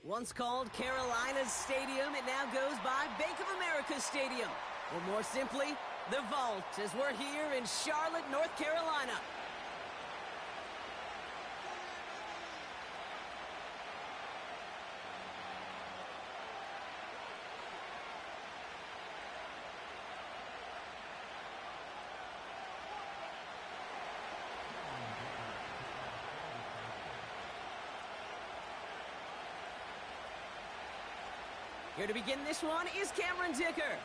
Once called Carolina's Stadium, it now goes by Bank of America Stadium. Or more simply, the Vault, as we're here in Charlotte, North Carolina. Here to begin this one is Cameron Dicker.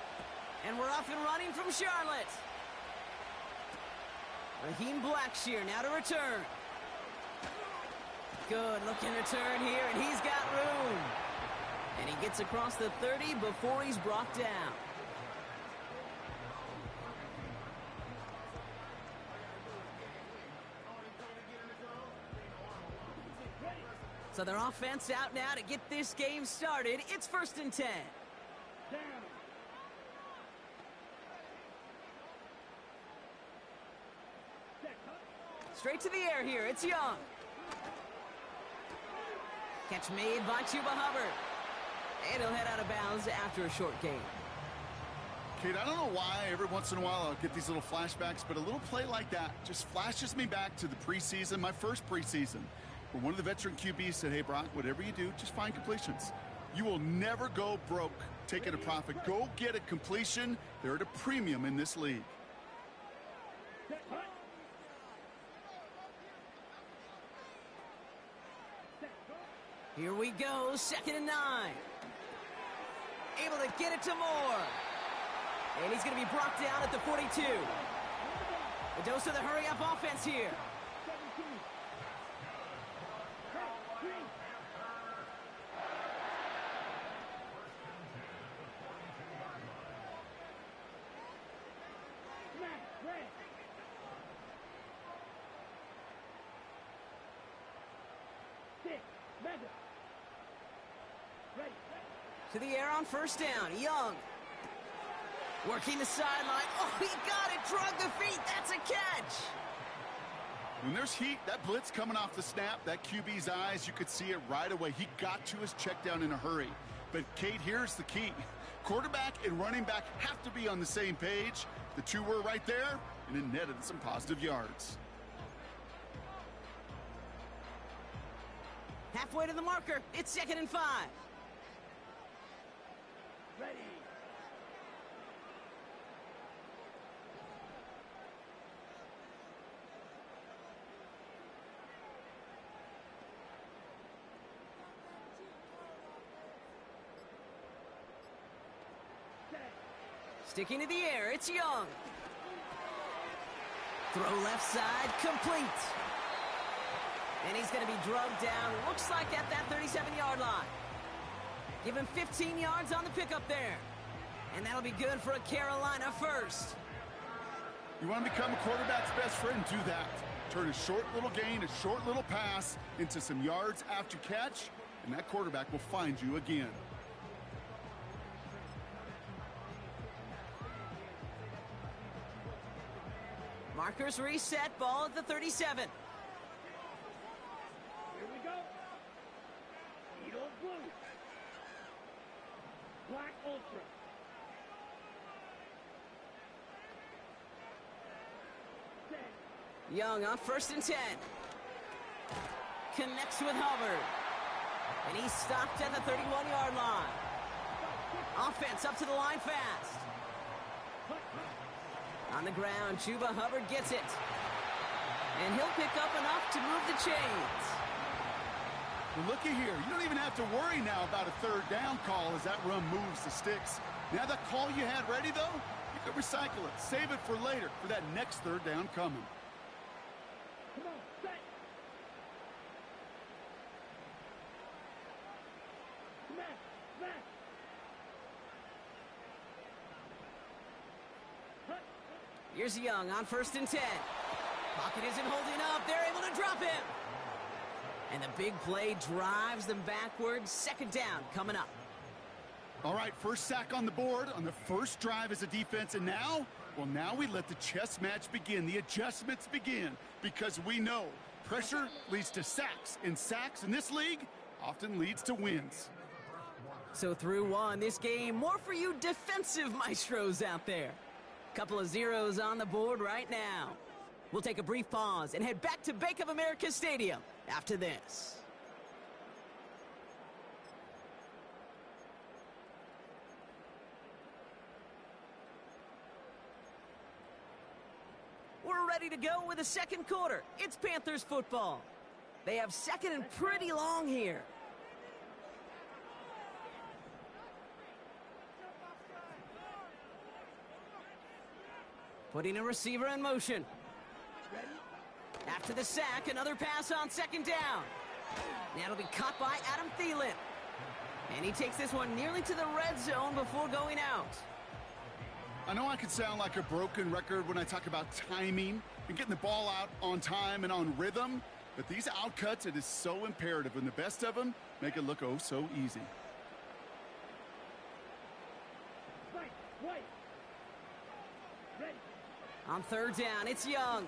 And we're off and running from Charlotte. Raheem Blackshear now to return. Good looking return here, and he's got room. And he gets across the 30 before he's brought down. So their offense out now to get this game started. It's 1st and 10. Straight to the air here. It's Young. Catch made by Chuba Hubbard. And he'll head out of bounds after a short gain. Kate, I don't know why every once in a while I'll get these little flashbacks, but a little play like that just flashes me back to the preseason, my first preseason, where one of the veteran QBs said, hey, Brock, whatever you do, just find completions. You will never go broke taking a profit. Go get a completion. They're at a premium in this league. Here we go, 2nd and 9. Able to get it to Moore. And he's going to be brought down at the 42. A dose of the hurry-up offense here. To the air on 1st down. Young. Working the sideline. Oh, he got it. Drug the feet. That's a catch. When there's heat, that blitz coming off the snap, that QB's eyes, you could see it right away. He got to his check down in a hurry. But, Kate, here's the key. Quarterback and running back have to be on the same page. The two were right there, and it netted some positive yards. Halfway to the marker. It's 2nd and 5. Ready. Sticking to the air, it's Young. Throw left side, complete. And he's going to be drugged down, looks like at that 37-yard line. Give him 15 yards on the pickup there. And that'll be good for a Carolina first. You want to become a quarterback's best friend? Do that. Turn a short little gain, a short little pass into some yards after catch, and that quarterback will find you again. Markers reset, ball at the 37. Here we go. Eagle blue. Black Ultra. Young on 1st and 10. Connects with Hubbard. And he's stopped at the 31-yard line. Offense up to the line fast. On the ground, Chuba Hubbard gets it. And he'll pick up enough to move the chains. Well, looky here. You don't even have to worry now about a 3rd down call as that run moves the sticks. Now that call you had ready, though, you can recycle it. Save it for later, for that next 3rd down coming. Come on, set. Smash. Here's Young on 1st and 10. Pocket isn't holding up. They're able to drop him. And the big play drives them backwards. 2nd down coming up. All right, first sack on the board on the first drive as a defense. And now, well, now we let the chess match begin. The adjustments begin because we know pressure leads to sacks. And sacks in this league often leads to wins. So through one, this game, more for you defensive maestros out there. Couple of zeros on the board right now. We'll take a brief pause and head back to Bank of America Stadium after this. We're ready to go with the second quarter. It's Panthers football. They have second and pretty long here. Putting a receiver in motion. After the sack, another pass on second down. Now it'll be caught by Adam Thielen. And he takes this one nearly to the red zone before going out. I know I can sound like a broken record when I talk about timing and getting the ball out on time and on rhythm, but these outcuts, it is so imperative, and the best of them make it look oh so easy. White. Ready. On third down, it's Young.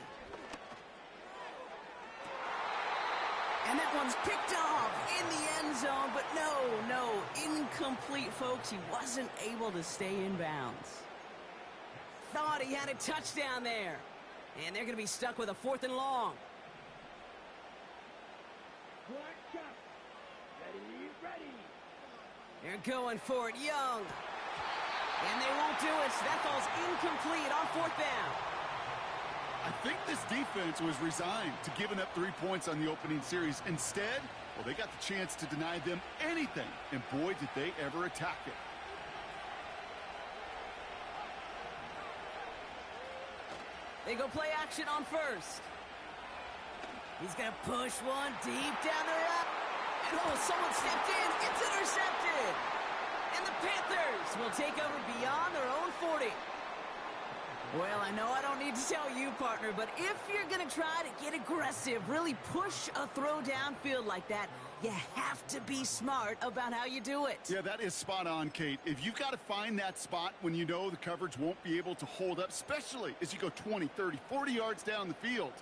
And that one's picked off in the end zone, but no, incomplete, folks. He wasn't able to stay in bounds. Thought he had a touchdown there. And they're going to be stuck with a 4th and long. Black shot. Ready. They're going for it, Young. And they won't do it, so that falls incomplete on 4th down. I think this defense was resigned to giving up 3 points on the opening series. Instead, well, they got the chance to deny them anything, and boy, did they ever attack it. They go play action on first. He's going to push one deep down the road. And someone stepped in. It's intercepted. And the Panthers will take over beyond their own 40. Well, I know I don't need to tell you, partner, but if you're going to try to get aggressive, really push a throw downfield like that, you have to be smart about how you do it. Yeah, that is spot on, Kate. If you've got to find that spot when you know the coverage won't be able to hold up, especially as you go 20, 30, 40 yards down the field.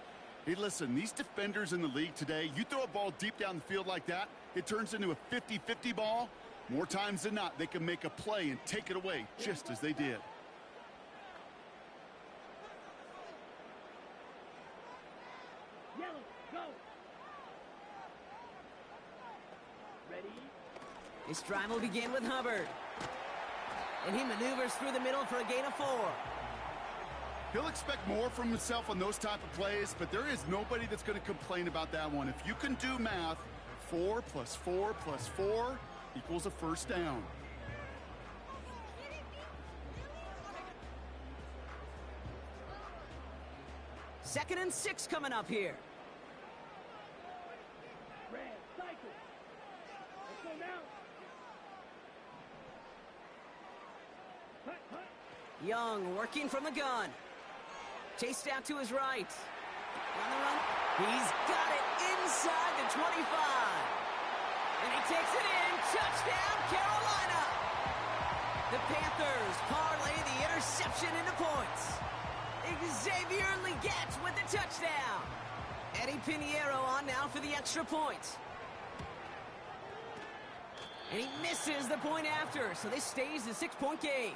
Hey, listen, these defenders in the league today, you throw a ball deep down the field like that, it turns into a 50-50 ball. More times than not, they can make a play and take it away, just as they did. Yellow, go. Ready. This drive will begin with Hubbard. And he maneuvers through the middle for a gain of 4. He'll expect more from himself on those type of plays, but there is nobody that's going to complain about that one. If you can do math, 4 + 4 + 4 equals a first down. Second and 6 coming up here. Red, cycle. Let's go now. Hut. Young working from the gun. Chased out to his right. On the run. He's got it inside the 25. And he takes it in. Touchdown, Carolina. The Panthers parlay the interception into points. Xavier Legette with the touchdown. Eddie Pinheiro on now for the extra point. And he misses the point after, so this stays a 6-point game.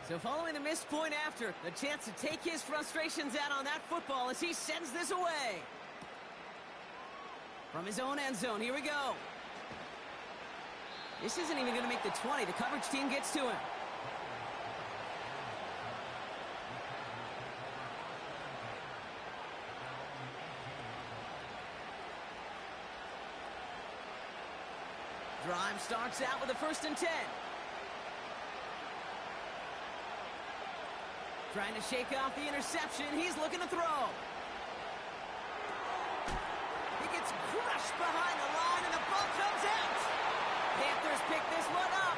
So following the missed point after, the chance to take his frustrations out on that football as he sends this away. From his own end zone, here we go. This isn't even going to make the 20. The coverage team gets to him. Drive starts out with a 1st and 10. Trying to shake off the interception. He's looking to throw. He gets crushed behind the line, and the ball comes out. Panthers pick this one up.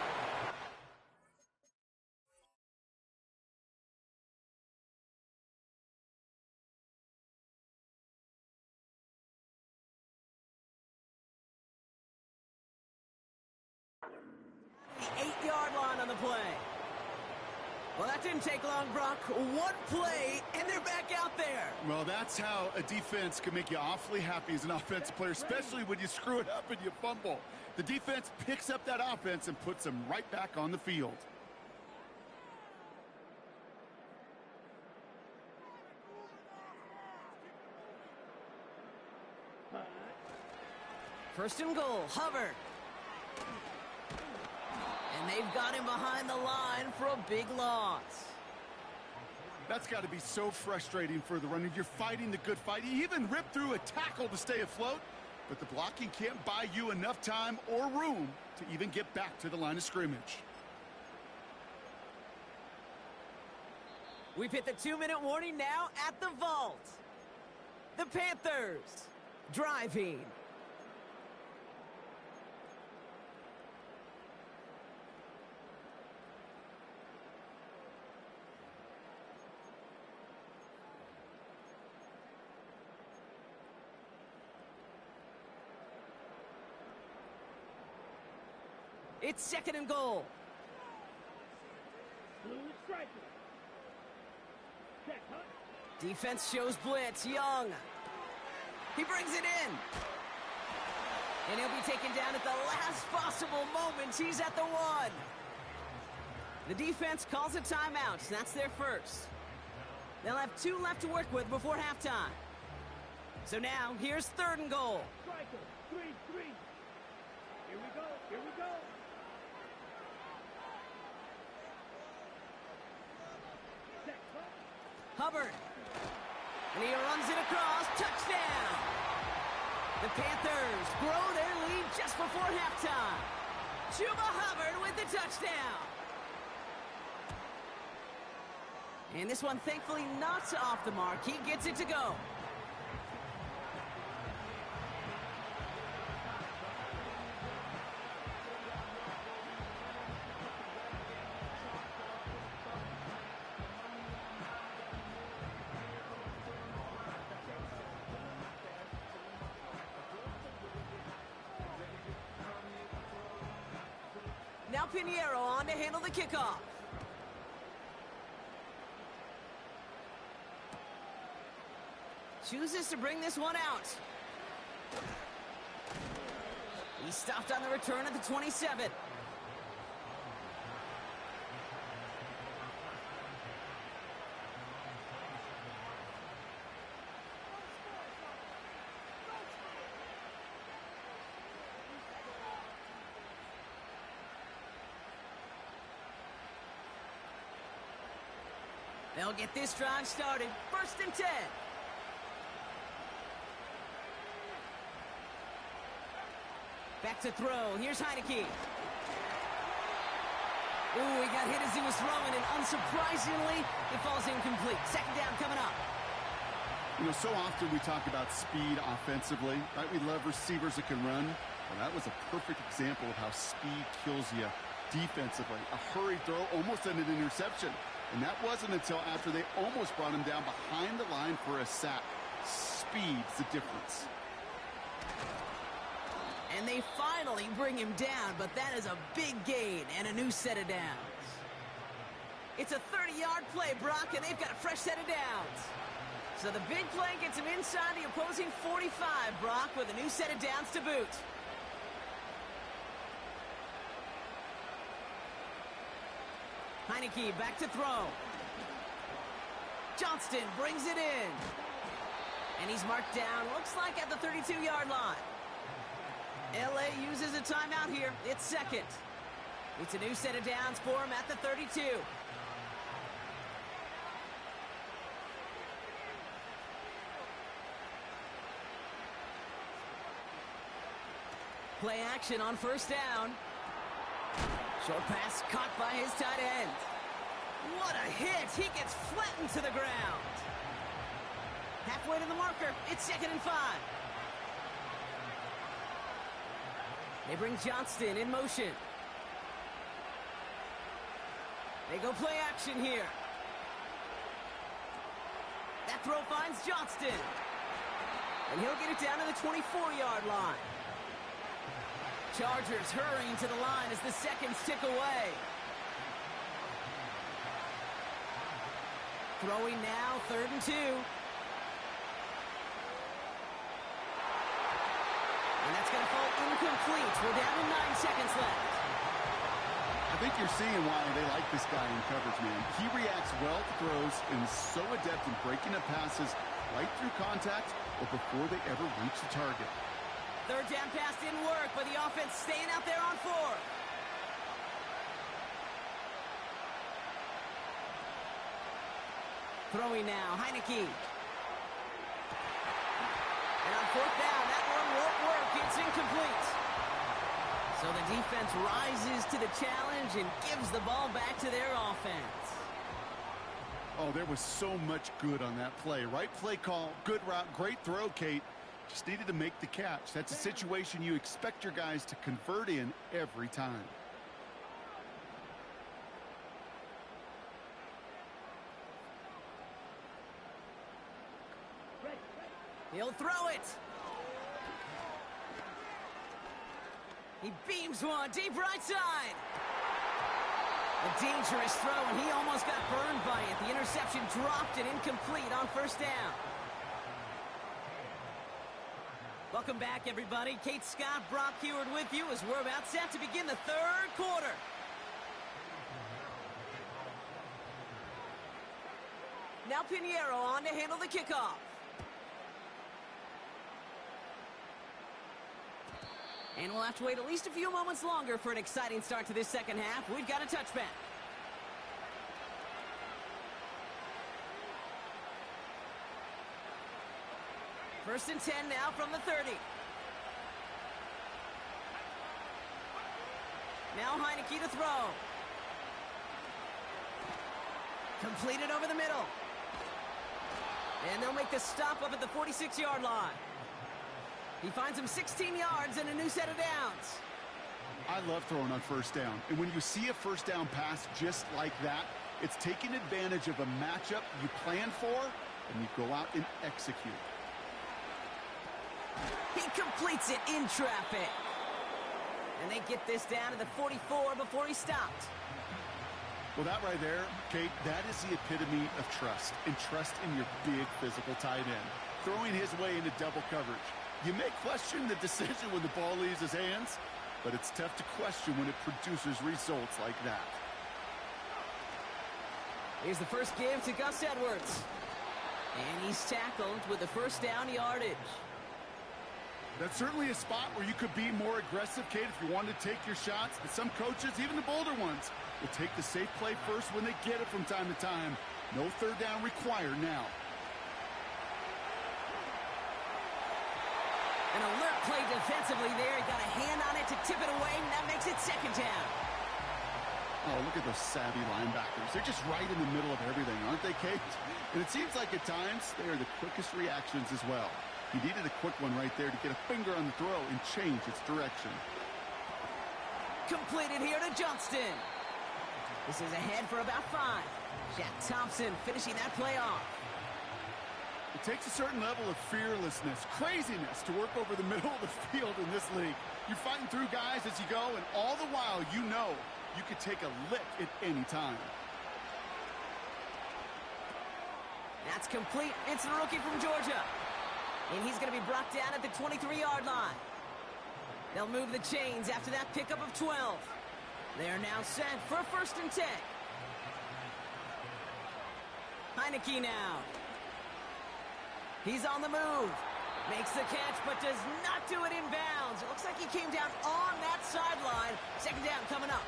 The 8-yard line on the play. Well, that didn't take long, Brock. One play, and they're back out there. Well, that's how a defense can make you awfully happy as an offensive player, especially when you screw it up and you fumble. The defense picks up that offense and puts them right back on the field. First and goal, Hubbard. And they've got him behind the line for a big loss. That's got to be so frustrating for the runner. You're fighting the good fight. You even rip through a tackle to stay afloat, but the blocking can't buy you enough time or room to even get back to the line of scrimmage. We've hit the 2-minute warning now at the vault. The Panthers driving. It's second and goal. Blue striker. Check, huh? Defense shows blitz. Young. He brings it in. And he'll be taken down at the last possible moment. He's at the 1. The defense calls a timeout. That's their first. They'll have 2 left to work with before halftime. So now, here's third and goal. Striker. 3-3. Here we go. Here we go. Check, huh? Hubbard. And he runs it across. Touchdown. The Panthers grow their lead just before halftime. Chuba Hubbard with the touchdown. And this one, thankfully, not off the mark. He gets it to go. Now Pinheiro on to handle the kickoff. Chooses to bring this one out. He stopped on the return at the 27. They'll get this drive started. First and 10. Back to throw. Here's Heineke. Ooh, he got hit as he was throwing, and unsurprisingly, it falls incomplete. Second down coming up. You know, so often we talk about speed offensively, right? We love receivers that can run. Well, that was a perfect example of how speed kills you defensively. A hurried throw almost ended an interception. And that wasn't until after they almost brought him down behind the line for a sack. Speed's the difference. And they finally bring him down, but that is a big gain and a new set of downs. It's a 30-yard play, Brock, and they've got a fresh set of downs. So the big play gets him inside the opposing 45, Brock, with a new set of downs to boot. Heineke back to throw. Johnston brings it in. And he's marked down, looks like at the 32-yard line. LA uses a timeout here. It's second. It's a new set of downs for him at the 32. Play action on first down. Short pass caught by his tight end. What a hit. He gets flattened to the ground. Halfway to the marker. It's second and 5. They bring Johnston in motion. They go play action here. That throw finds Johnston. And he'll get it down to the 24-yard line. Chargers hurrying to the line as the seconds tick away. Throwing now, 3rd and 2. And that's going to fall incomplete. We're down to 9 seconds left. I think you're seeing why they like this guy in coverage, man. He reacts well to throws and is so adept in breaking up passes right through contact or before they ever reach the target. 3rd down pass didn't work, but the offense staying out there on 4th. Throwing now, Heineke. And on 4th down, that one won't work. It's incomplete. So the defense rises to the challenge and gives the ball back to their offense. Oh, there was so much good on that play. Right play call, good route, great throw, Kate. Just needed to make the catch. That's a situation you expect your guys to convert in every time. He'll throw it. He beams one deep right side. A dangerous throw, and he almost got burned by it. The interception dropped and incomplete on 1st down. Welcome back, everybody. Kate Scott, Brock Heward with you as we're about set to begin the 3rd quarter. Now Pinheiro on to handle the kickoff. And we'll have to wait at least a few moments longer for an exciting start to this 2nd half. We've got a touchback. First and 10 now from the 30. Now Heineke to throw. Completed over the middle. And they'll make the stop up at the 46-yard line. He finds him 16 yards and a new set of downs. I love throwing on 1st down. And when you see a 1st down pass just like that, it's taking advantage of a matchup you plan for, and you go out and execute. He completes it in traffic. And they get this down to the 44 before he stopped. Well, that right there, Kate, that is the epitome of trust. And trust in your big physical tight end. Throwing his way into double coverage. You may question the decision when the ball leaves his hands, but it's tough to question when it produces results like that. Here's the first give to Gus Edwards. And he's tackled with the 1st down yardage. That's certainly a spot where you could be more aggressive, Kate, if you wanted to take your shots. But some coaches, even the bolder ones, will take the safe play first when they get it from time to time. No 3rd down required now. An alert play defensively there. He got a hand on it to tip it away, and that makes it 2nd down. Oh, look at those savvy linebackers. They're just right in the middle of everything, aren't they, Kate? And it seems like at times they are the quickest reactions as well. He needed a quick one right there to get a finger on the throw and change its direction. Completed here to Johnston. This is ahead for about 5. Jack Thompson finishing that play off. It takes a certain level of fearlessness, craziness to work over the middle of the field in this league. You're fighting through guys as you go, and all the while you know you could take a lick at any time. That's complete. It's the rookie from Georgia. And he's going to be brought down at the 23-yard line. They'll move the chains after that pickup of 12. They're now set for 1st and 10. Heineke now. He's on the move. Makes the catch, but does not do it in bounds. It looks like he came down on that sideline. 2nd down coming up.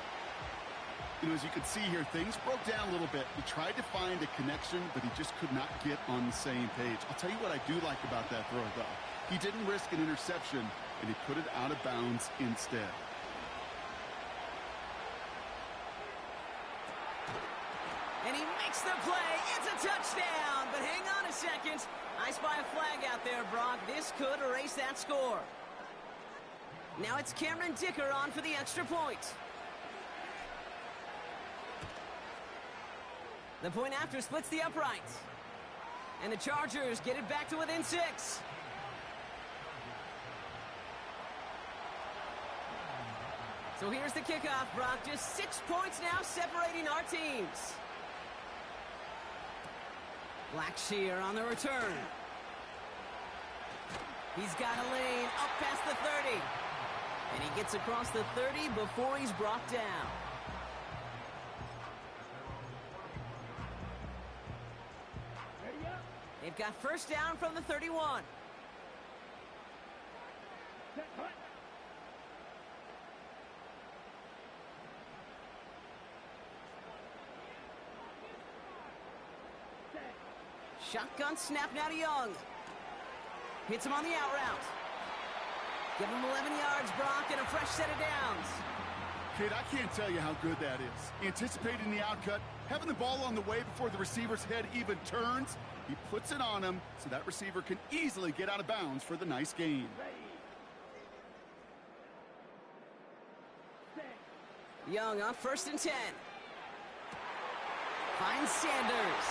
You know, as you can see here, things broke down a little bit. He tried to find a connection, but he just could not get on the same page. I'll tell you what I do like about that throw, though. He didn't risk an interception, and he put it out of bounds instead. And he makes the play. It's a touchdown. But hang on a second. I spy a flag out there, Brock. This could erase that score. Now it's Cameron Dicker on for the extra point. The point after splits the uprights. And the Chargers get it back to within 6. So here's the kickoff, Brock. Just 6 points now separating our teams. Blackshear on the return. He's got a lane up past the 30. And he gets across the 30 before he's brought down. Ready up. They've got first down from the 31. Set, hut. Set. Shotgun snap now to Young. Hits him on the out route. Give him 11 yards, Brock, and a fresh set of downs. Kid, I can't tell you how good that is. Anticipating the outcut, having the ball on the way before the receiver's head even turns. He puts it on him so that receiver can easily get out of bounds for the nice gain. Ready. Set. Young on 1st and 10. Finds Sanders.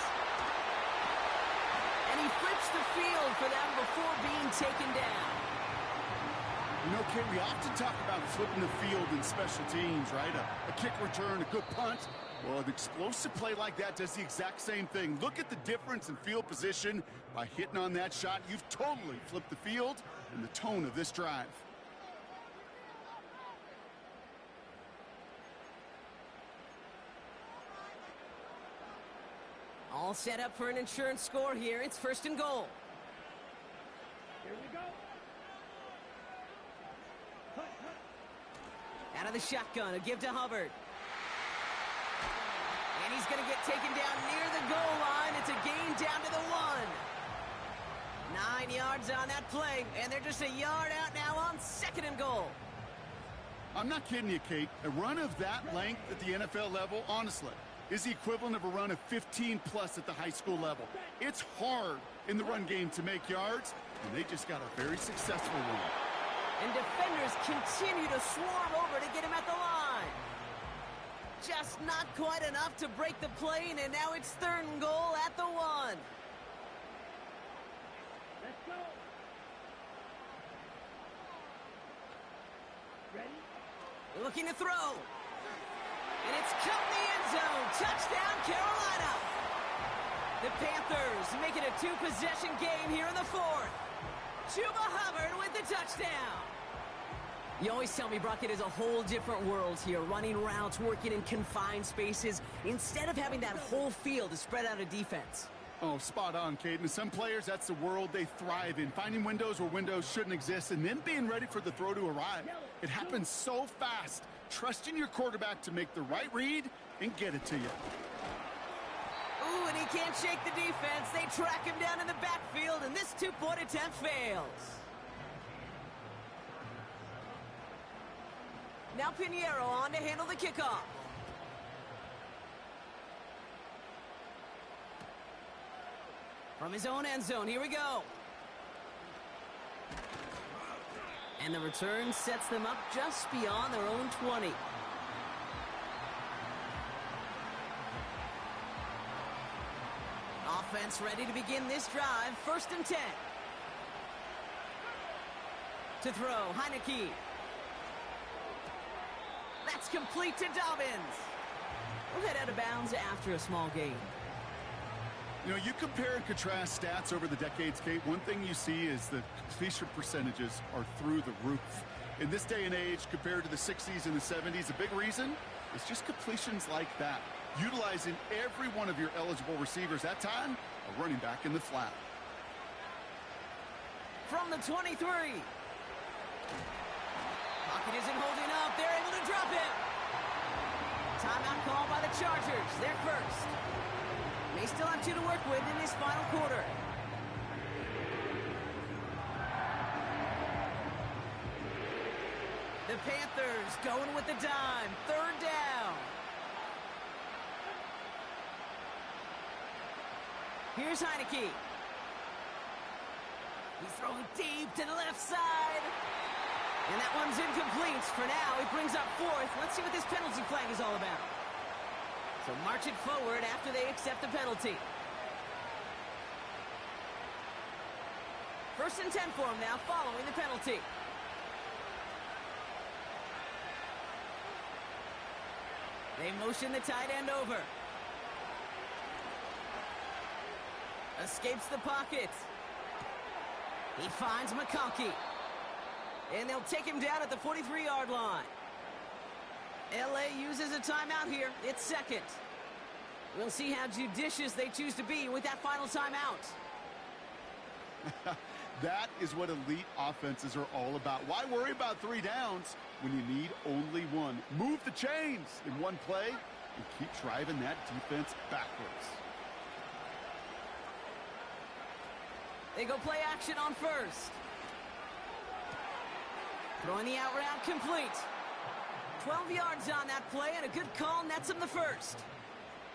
And he flips the field for them before being taken down. You know, kid, we often talk about flipping the field in special teams, right? A kick return, a good punt. Well, an explosive play like that does the exact same thing. Look at the difference in field position. By hitting on that shot, you've totally flipped the field and the tone of this drive. All set up for an insurance score here. It's 1st and goal. Here we go. Hut, hut. Out of the shotgun, a give to Hubbard. And he's going to get taken down near the goal line. It's a gain down to the 1. 9 yards on that play, and they're just a yard out now on 2nd and goal. I'm not kidding you, Kate. A run of that length at the NFL level, honestly, is the equivalent of a run of 15-plus at the high school level. It's hard in the run game to make yards, and they just got a very successful one. And defenders continue to swarm over to get him at the line. Just not quite enough to break the play, and now it's 3rd and goal at the 1. Let's go. Ready. Looking to throw. And it's cut in the end zone. Touchdown, Carolina. The Panthers make it a 2-possession game here in the 4th. Chuba Hubbard with the touchdown. You always tell me, Brock, it is a whole different world here. Running routes, working in confined spaces, instead of having that whole field to spread out a defense. Oh, spot on, Kate. And some players, that's the world they thrive in. Finding windows where windows shouldn't exist and then being ready for the throw to arrive. It happens so fast. Trusting your quarterback to make the right read and get it to you. Ooh, and he can't shake the defense. They track him down in the backfield, and this 2-point attempt fails. Now Pinheiro on to handle the kickoff. From his own end zone, here we go. And the return sets them up just beyond their own 20. Offense ready to begin this drive. 1st and 10. To throw, Heineke. That's complete to Dobbins. We'll head out of bounds after a small gain. You know, you compare and contrast stats over the decades, Kate. One thing you see is the completion percentages are through the roof. In this day and age, compared to the 60s and the 70s, a big reason is just completions like that. Utilizing every one of your eligible receivers. That time, a running back in the flat. From the 23. Pocket isn't holding up. They're able to drop him. Timeout called by the Chargers. They're first. They still have 2 to work with in this final quarter. The Panthers going with the dime. 3rd down. Here's Heineke. He's throwing deep to the left side. And that one's incomplete. For now, he brings up 4th. Let's see what this penalty flag is all about. So march it forward after they accept the penalty. 1st and 10 for him now, following the penalty. They motion the tight end over. Escapes the pocket. He finds McConkey. And they'll take him down at the 43-yard line. LA uses a timeout here. It's second. We'll see how judicious they choose to be with that final timeout. That is what elite offenses are all about. Why worry about 3 downs when you need only 1? Move the chains in one play and keep driving that defense backwards. They go play action on first. Throwing the out route complete. 12 yards on that play, and a good call nets him the first.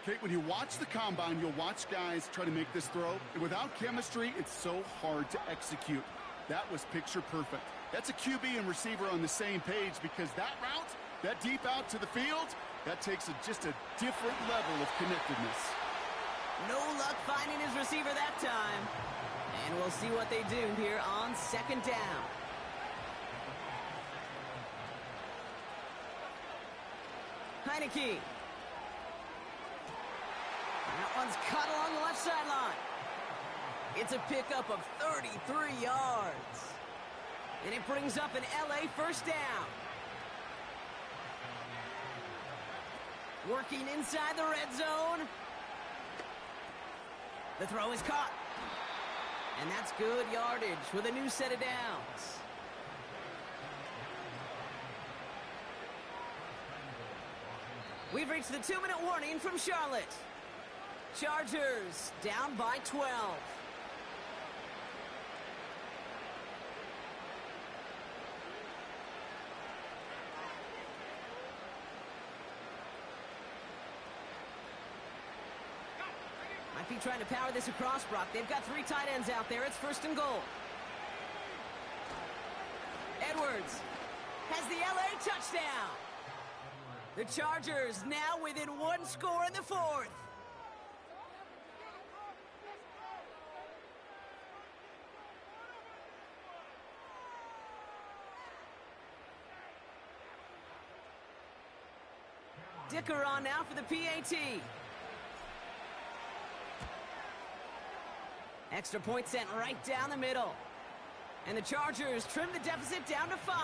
Kate, when you watch the combine, you'll watch guys try to make this throw. And without chemistry, it's so hard to execute. That was picture perfect. That's a QB and receiver on the same page, because that route, that deep out to the field, that takes just a different level of connectedness. No luck finding his receiver that time. And we'll see what they do here on second down. Heineke. That one's cut along the left sideline. It's a pickup of 33 yards. And it brings up an LA first down. Working inside the red zone. The throw is caught. And that's good yardage with a new set of downs. We've reached the 2-minute warning from Charlotte. Chargers down by 12. Might be trying to power this across, Brock. They've got 3 tight ends out there. It's first and goal. Edwards has the LA touchdown. The Chargers now within 1 score in the 4th. Dicker on now for the PAT. Extra point sent right down the middle. And the Chargers trim the deficit down to 5.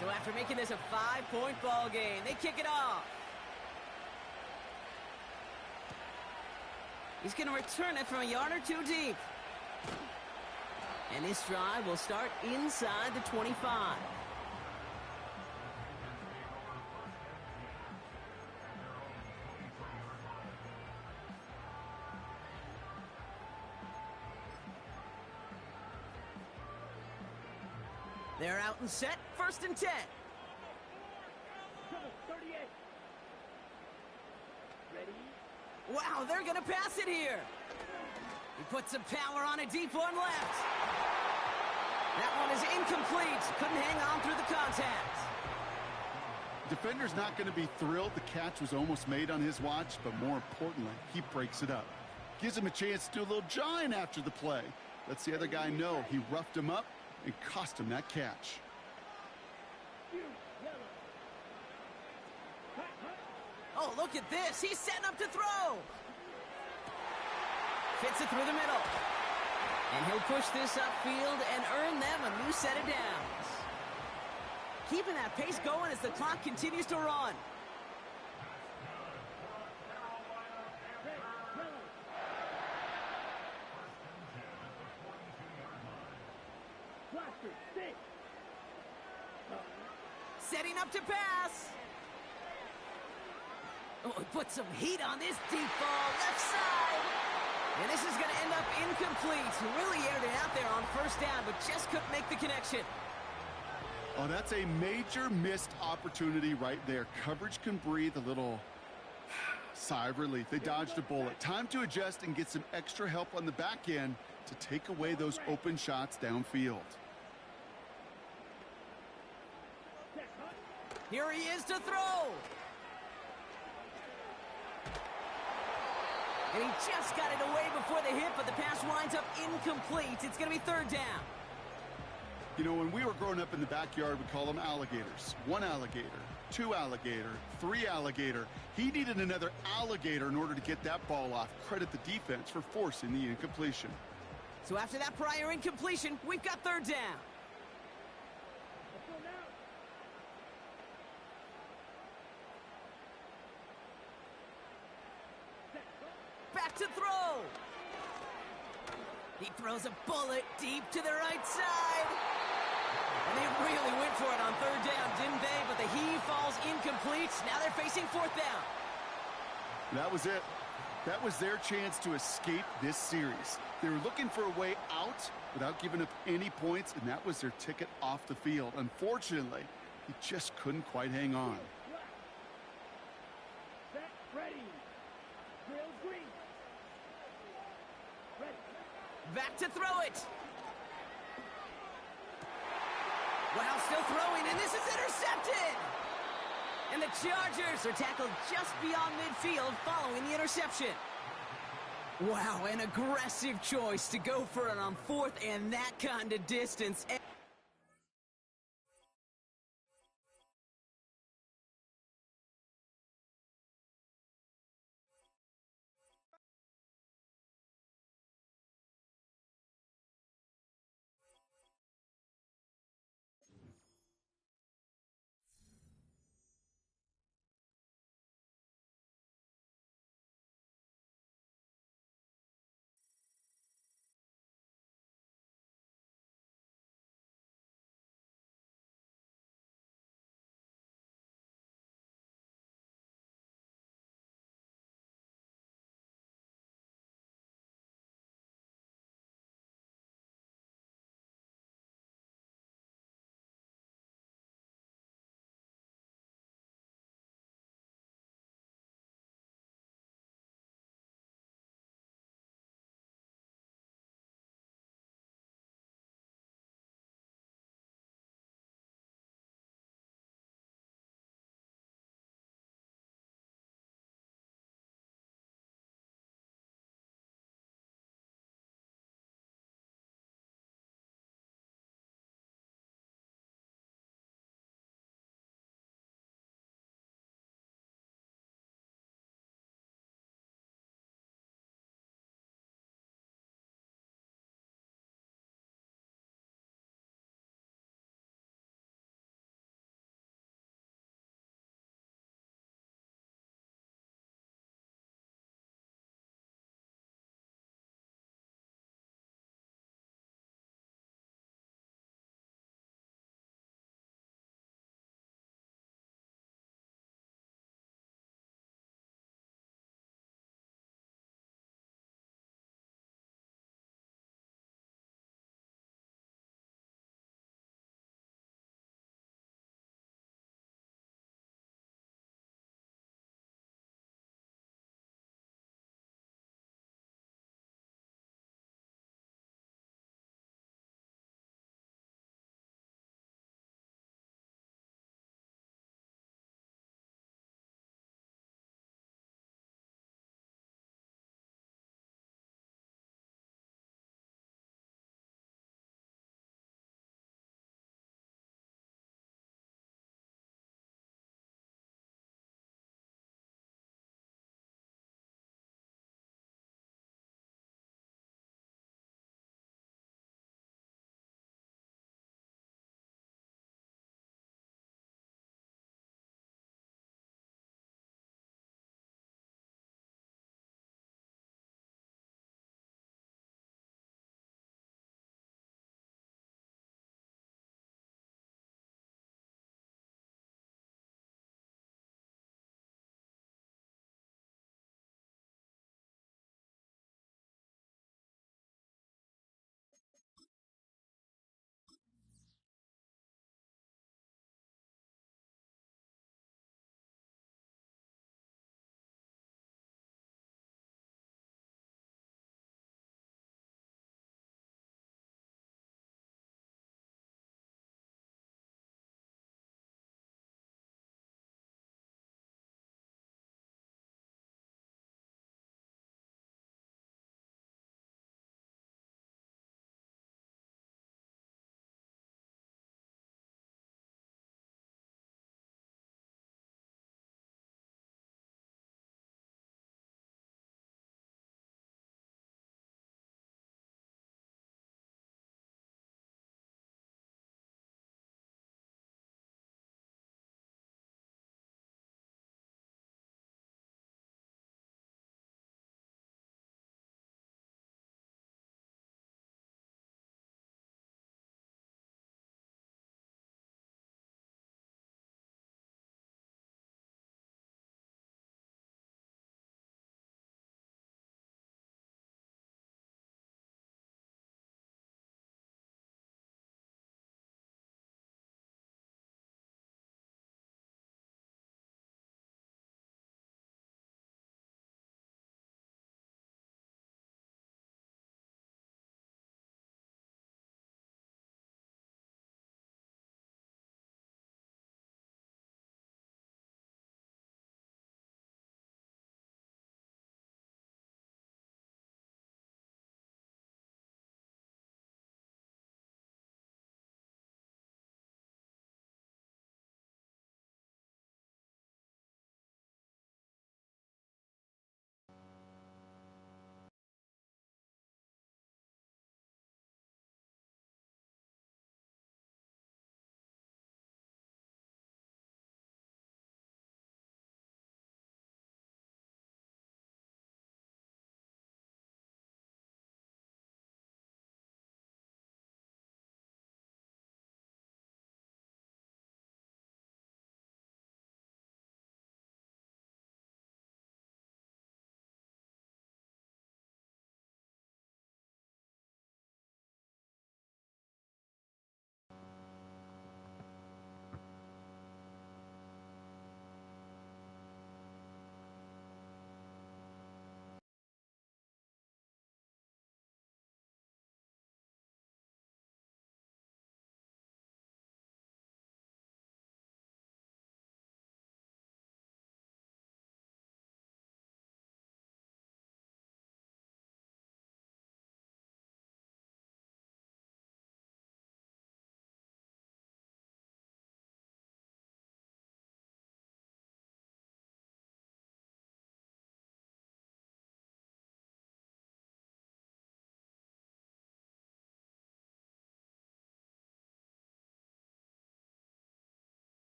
So after making this a 5-point ball game, they kick it off. He's going to return it from a yard or 2 deep. And this drive will start inside the 25. They're out and set, first and 10. 38. Ready? Wow, they're going to pass it here. He puts some power on a deep one left. That one is incomplete. Couldn't hang on through the contact. Defender's not going to be thrilled the catch was almost made on his watch, but more importantly, he breaks it up. Gives him a chance to do a little jawing after the play. Lets the other guy know he roughed him up and cost him that catch. Oh, look at this. He's setting up to throw. Fits it through the middle. And he'll push this upfield and earn them a new set of downs. Keeping that pace going as the clock continues to run. Setting up to pass. Oh, he put some heat on this deep ball, left side. And this is going to end up incomplete. Really aired it out there on first down, but just couldn't make the connection. Oh, that's a major missed opportunity right there. Coverage can breathe a little sigh of relief. They dodged a bullet. Time to adjust and get some extra help on the back end to take away those open shots downfield. Here he is to throw. And he just got it away before the hit, but the pass winds up incomplete. It's going to be third down. You know, when we were growing up in the backyard, we call them alligators. One alligator 2 alligator, 3 alligator. He needed another alligator in order to get that ball off. Credit the defense for forcing the incompletion. So after that prior incompletion, we've got third down. Let's go now. Back to throw. He throws a bullet deep to the right side. And they really went for it on third down, didn't they? But the heave falls incomplete. Now they're facing fourth down. That was it. That was their chance to escape this series. They were looking for a way out without giving up any points, and that was their ticket off the field. Unfortunately, he just couldn't quite hang on. Set, ready. Drills green. Ready. Back to throw it. Wow, still throwing, and this is intercepted! And the Chargers are tackled just beyond midfield following the interception. Wow, an aggressive choice to go for it on fourth and that kind of distance.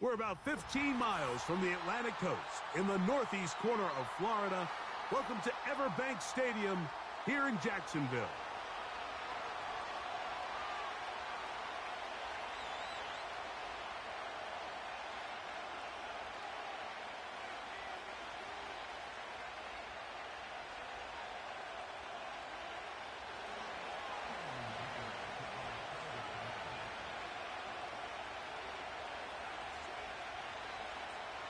We're about 15 miles from the Atlantic coast in the northeast corner of Florida. Welcome to Everbank Stadium here in Jacksonville.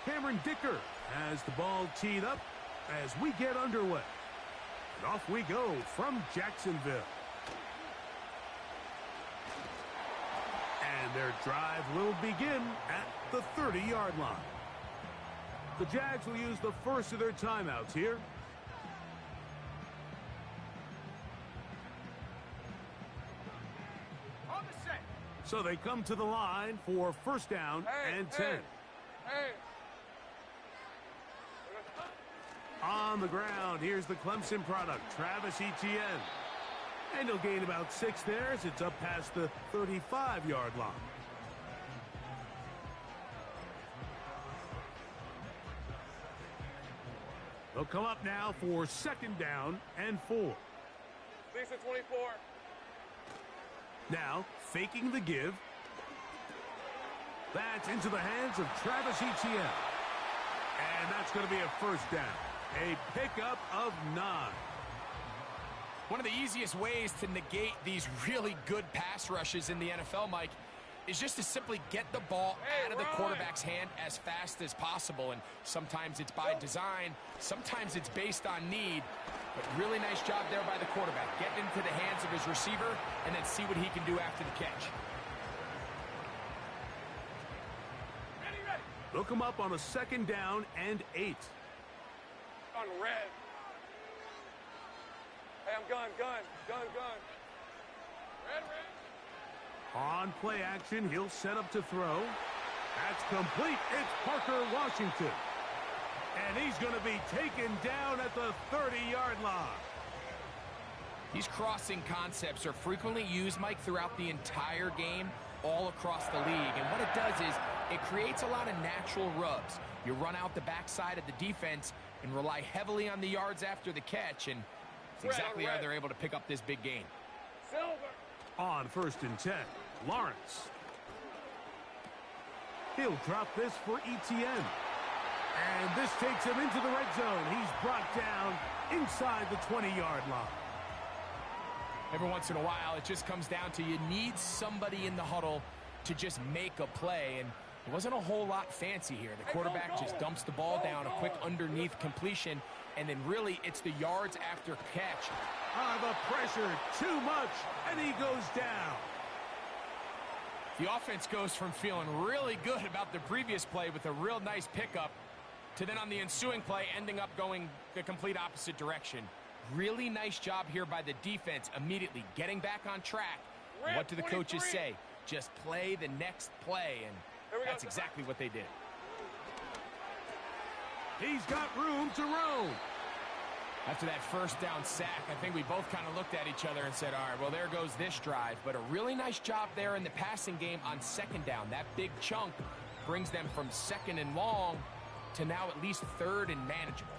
Cameron Dicker has the ball teed up as we get underway. And off we go from Jacksonville. And their drive will begin at the 30-yard line. The Jags will use the first of their timeouts here. On the set. So they come to the line for first down and 10. Hey. On the ground, here's the Clemson product, Travis Etienne. And he'll gain about 6 there as it's up past the 35-yard line. They'll come up now for second down and 4. Lisa 24. Now, faking the give. That's into the hands of Travis Etienne. And that's going to be a first down. A pickup of 9. One of the easiest ways to negate these really good pass rushes in the NFL, Mike, is just to simply get the ball out of the quarterback's hand as fast as possible. And sometimes it's by design, sometimes it's based on need. But really nice job there by the quarterback. Get into the hands of his receiver and then see what he can do after the catch. Ready. They'll come up on a second down and 8. On red. Hey, I'm gun. Red. On play action, he'll set up to throw. That's complete. It's Parker Washington. And he's going to be taken down at the 30-yard line. These crossing concepts are frequently used, Mike, throughout the entire game, all across the league. And what it does is it creates a lot of natural rubs. You run out the backside of the defense and rely heavily on the yards after the catch, and it's exactly how they're able to pick up this big gain. Silver. On first and 10, Lawrence. He'll drop this for Etienne. And this takes him into the red zone. He's brought down inside the 20-yard line. Every once in a while, it just comes down to you need somebody in the huddle to just make a play, and it wasn't a whole lot fancy here. The quarterback just dumps the ball down, a quick underneath completion, and then really it's the yards after catch. The pressure, too much, and he goes down. The offense goes from feeling really good about the previous play with a real nice pickup to then on the ensuing play ending up going the complete opposite direction. Really nice job here by the defense immediately getting back on track. What do the coaches say? Just play the next play, and that's exactly what they did. He's got room to roam. After that first down sack, I think we both kind of looked at each other and said, all right, well, there goes this drive. But a really nice job there in the passing game on second down. That big chunk brings them from second and long to now at least third and manageable.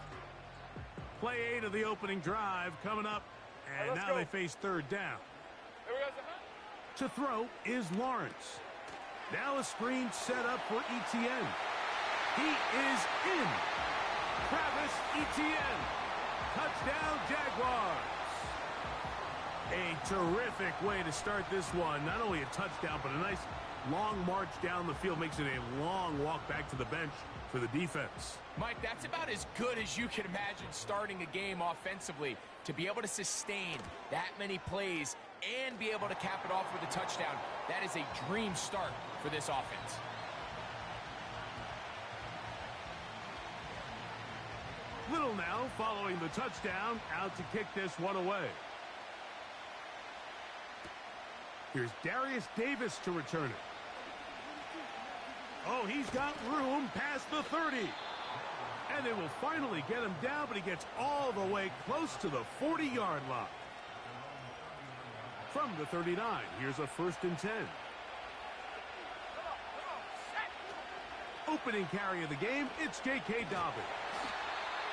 Play 8 of the opening drive coming up, and now they face third down. To throw is Lawrence. Now a screen set up for Etienne. He is in. Travis Etienne. Touchdown, Jaguars. A terrific way to start this one. Not only a touchdown, but a nice long march down the field. Makes it a long walk back to the bench for the defense. Mike, that's about as good as you can imagine starting a game offensively. To be able to sustain that many plays and be able to cap it off with a touchdown, that is a dream start for this offense. Little now following the touchdown, out to kick this one away. Here's Darius Davis to return it. Oh, he's got room past the 30. And they will finally get him down, but he gets all the way close to the 40-yard line. From the 39, here's a first and 10. opening carry of the game, it's J.K. Dobbins.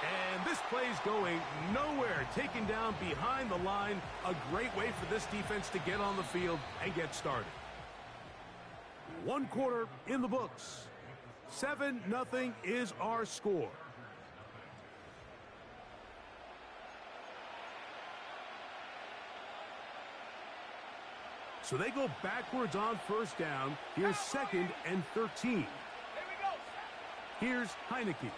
And this play's going nowhere, taken down behind the line. A great way for this defense to get on the field and get started. One quarter in the books. 7-0 is our score. So they go backwards on first down. Here's 2nd and 13. Here's Heineke.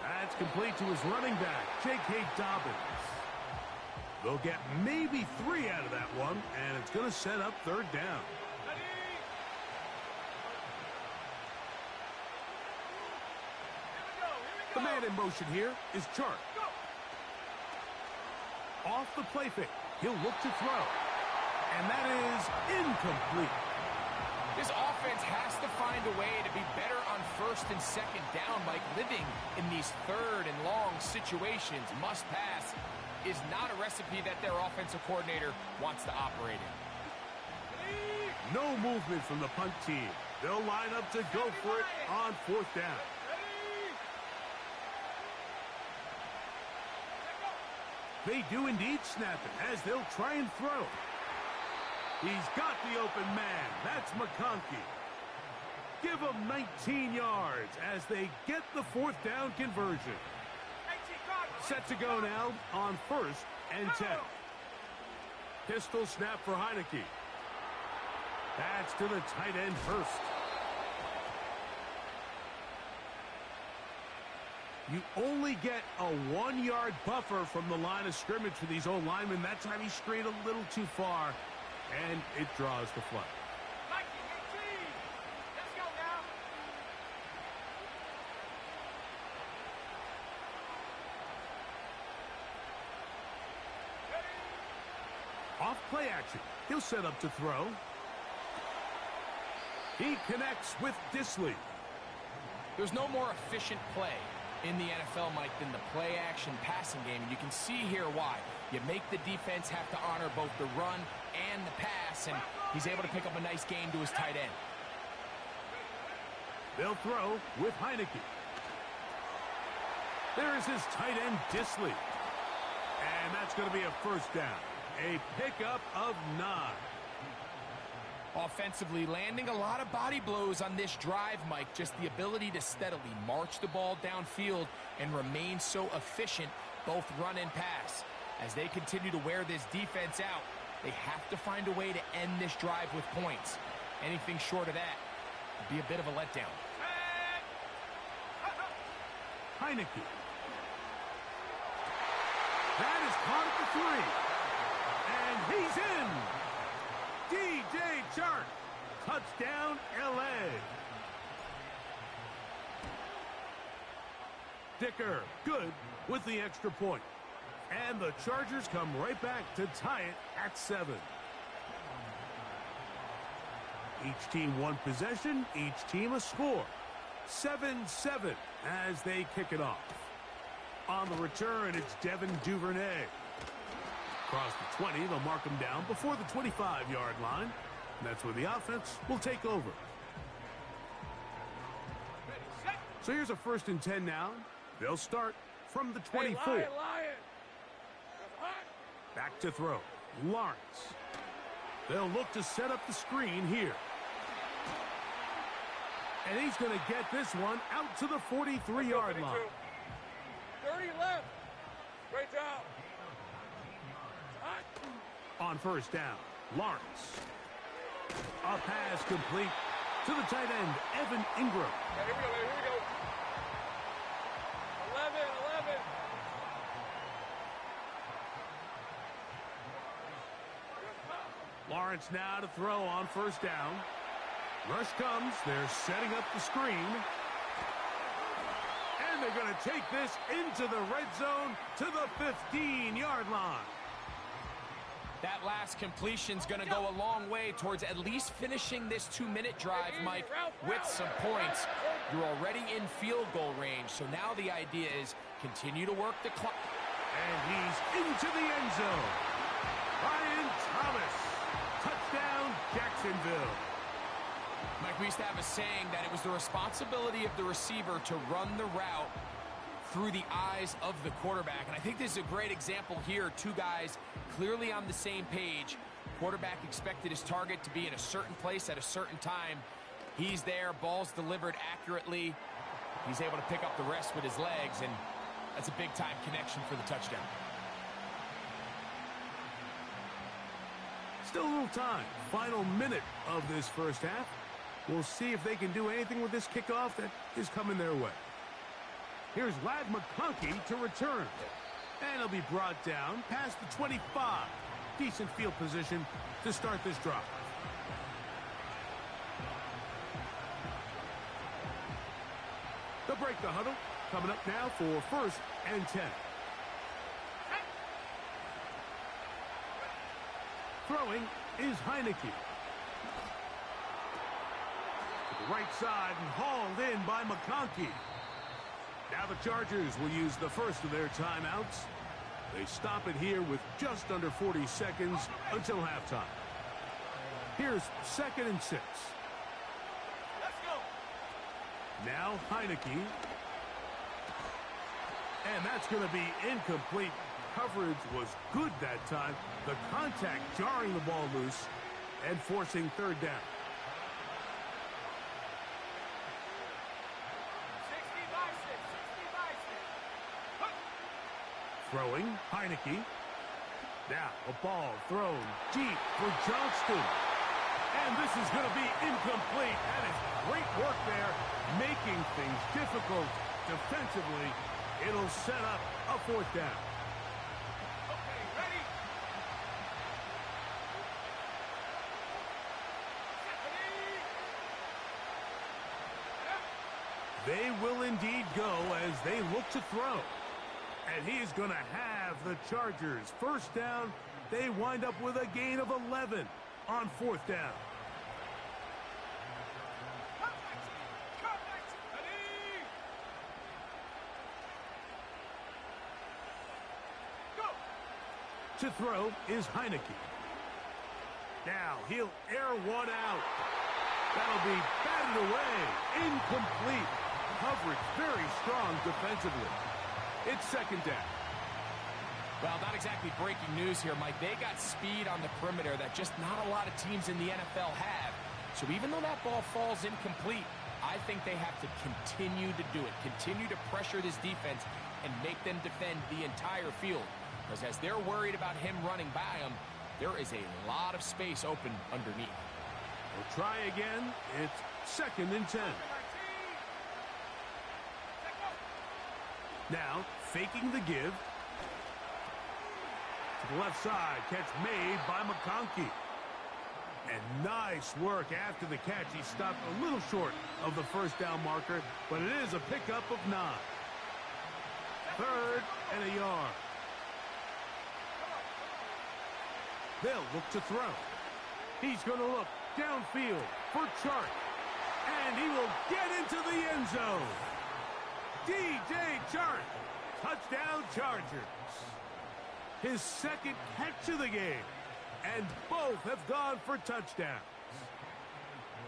That's complete to his running back, J.K. Dobbins. They'll get maybe 3 out of that one, and it's going to set up 3rd down. The man in motion here is Chark. Off the play fake, he'll look to throw. And that is incomplete. This offense has to find a way to be better on 1st and 2nd down, Mike. Living in these 3rd and long situations, must pass, is not a recipe that their offensive coordinator wants to operate in. No movement from the punt team. They'll line up to go for it on 4th down. They do indeed snap it as they'll try and throw. He's got the open man. That's McConkey. Give him 19 yards as they get the 4th down conversion. Set to go now on 1st and 10. Pistol snap for Heineke. That's to the tight end Hurst. You only get a 1-yard buffer from the line of scrimmage for these old linemen. That time he strayed a little too far. And it draws the flag. Let's go now. Off play action. He'll set up to throw. He connects with Disley. There's no more efficient play in the NFL, Mike, than the play-action passing game. And you can see here why. You make the defense have to honor both the run and the pass, and he's able to pick up a nice gain to his tight end. They'll throw with Heineke. There's his tight end, Disley. And that's going to be a 1st down. A pickup of 9. Offensively, landing a lot of body blows on this drive, Mike. Just the ability to steadily march the ball downfield and remain so efficient, both run and pass. As they continue to wear this defense out, they have to find a way to end this drive with points. Anything short of that would be a bit of a letdown. Heineke. That is caught at the 3. And he's in. DJ Chark. Touchdown, L.A. Dicker, good with the extra point. And the Chargers come right back to tie it at 7. Each team 1 possession, each team a score. 7-7 as they kick it off. On the return, it's Devin Duvernay. Across the 20, they'll mark him down before the 25-yard line. And that's where the offense will take over. So here's a 1st and 10 now. They'll start from the 24. Hey, Lion. Back to throw. Lawrence. They'll look to set up the screen here. And he's going to get this one out to the 43-yard line. 30 left. Great job. On 1st down, Lawrence. A pass complete to the tight end, Evan Ingram. Yeah, here we go. 11. Lawrence now to throw on 1st down. Rush comes. They're setting up the screen. And they're going to take this into the red zone to the 15-yard line. That last completion's going to go a long way towards at least finishing this 2-minute drive, Mike, with some points. You're already in field goal range, so now the idea is continue to work the clock. And he's into the end zone. Ryan Thomas. Touchdown, Jacksonville. Mike, we used to have a saying that it was the responsibility of the receiver to run the route through the eyes of the quarterback. And I think this is a great example here. Two guys clearly on the same page. Quarterback expected his target to be in a certain place at a certain time. He's there, ball's delivered accurately. He's able to pick up the rest with his legs, and that's a big-time connection for the touchdown. Still a little time. Final minute of this first half. We'll see if they can do anything with this kickoff that is coming their way. Here's Lad McConkey to return. And he'll be brought down past the 25. Decent field position to start this drive. They'll break the huddle. Coming up now for 1st and 10. Throwing is Heineke. To the right side and hauled in by McConkey. Now the Chargers will use the first of their timeouts. They stop it here with just under 40 seconds until halftime. Here's 2nd and 6. Let's go. Now Heineke. And that's going to be incomplete. Coverage was good that time. The contact jarring the ball loose and forcing 3rd down. 60 by 6. Throwing, Heineke. Now a ball thrown deep for Johnston. And this is going to be incomplete. That is great work there, making things difficult defensively. It'll set up a 4th down. Okay, ready. They will indeed go as they look to throw. And he's going to have the Chargers. 1st down, they wind up with a gain of 11 on 4th down. To throw is Heineke. Now he'll air one out. That'll be batted away. Incomplete. Coverage very strong defensively. It's 2nd down. Well, not exactly breaking news here, Mike. They got speed on the perimeter that just not a lot of teams in the NFL have. So even though that ball falls incomplete, I think they have to continue to do it. Continue to pressure this defense and make them defend the entire field. Because as they're worried about him running by them, there is a lot of space open underneath. We'll try again. It's 2nd and 10. Now, faking the give. To the left side, catch made by McConkey. And nice work after the catch. He stopped a little short of the 1st down marker, but it is a pickup of 9. 3rd and a yard. They'll look to throw. He's going to look downfield for Chark. And he will get into the end zone. DJ Chark. Touchdown Chargers. His 2nd catch of the game. And both have gone for touchdowns.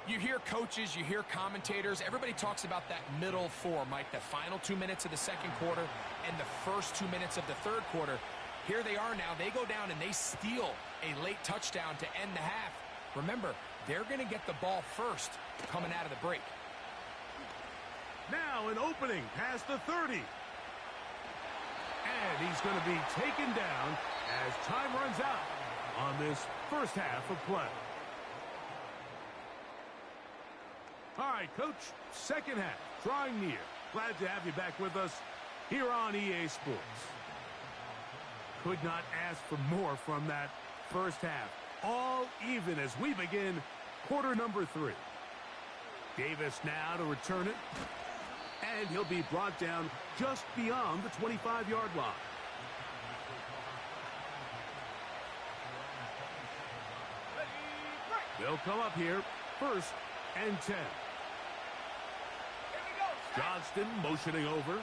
You hear coaches, you hear commentators. Everybody talks about that middle 4, Mike. The final 2 minutes of the 2nd quarter and the first 2 minutes of the 3rd quarter. Here they are now. They go down and they steal a late touchdown to end the half. Remember, they're going to get the ball first coming out of the break. Now an opening past the 30. And he's going to be taken down as time runs out on this 1st half of play. All right, Coach, 2nd half, drawing near. Glad to have you back with us here on EA Sports. Could not ask for more from that 1st half. All even as we begin quarter number 3. Davis now to return it. And he'll be brought down just beyond the 25-yard line. They'll come up here, 1st and 10. Johnston motioning over.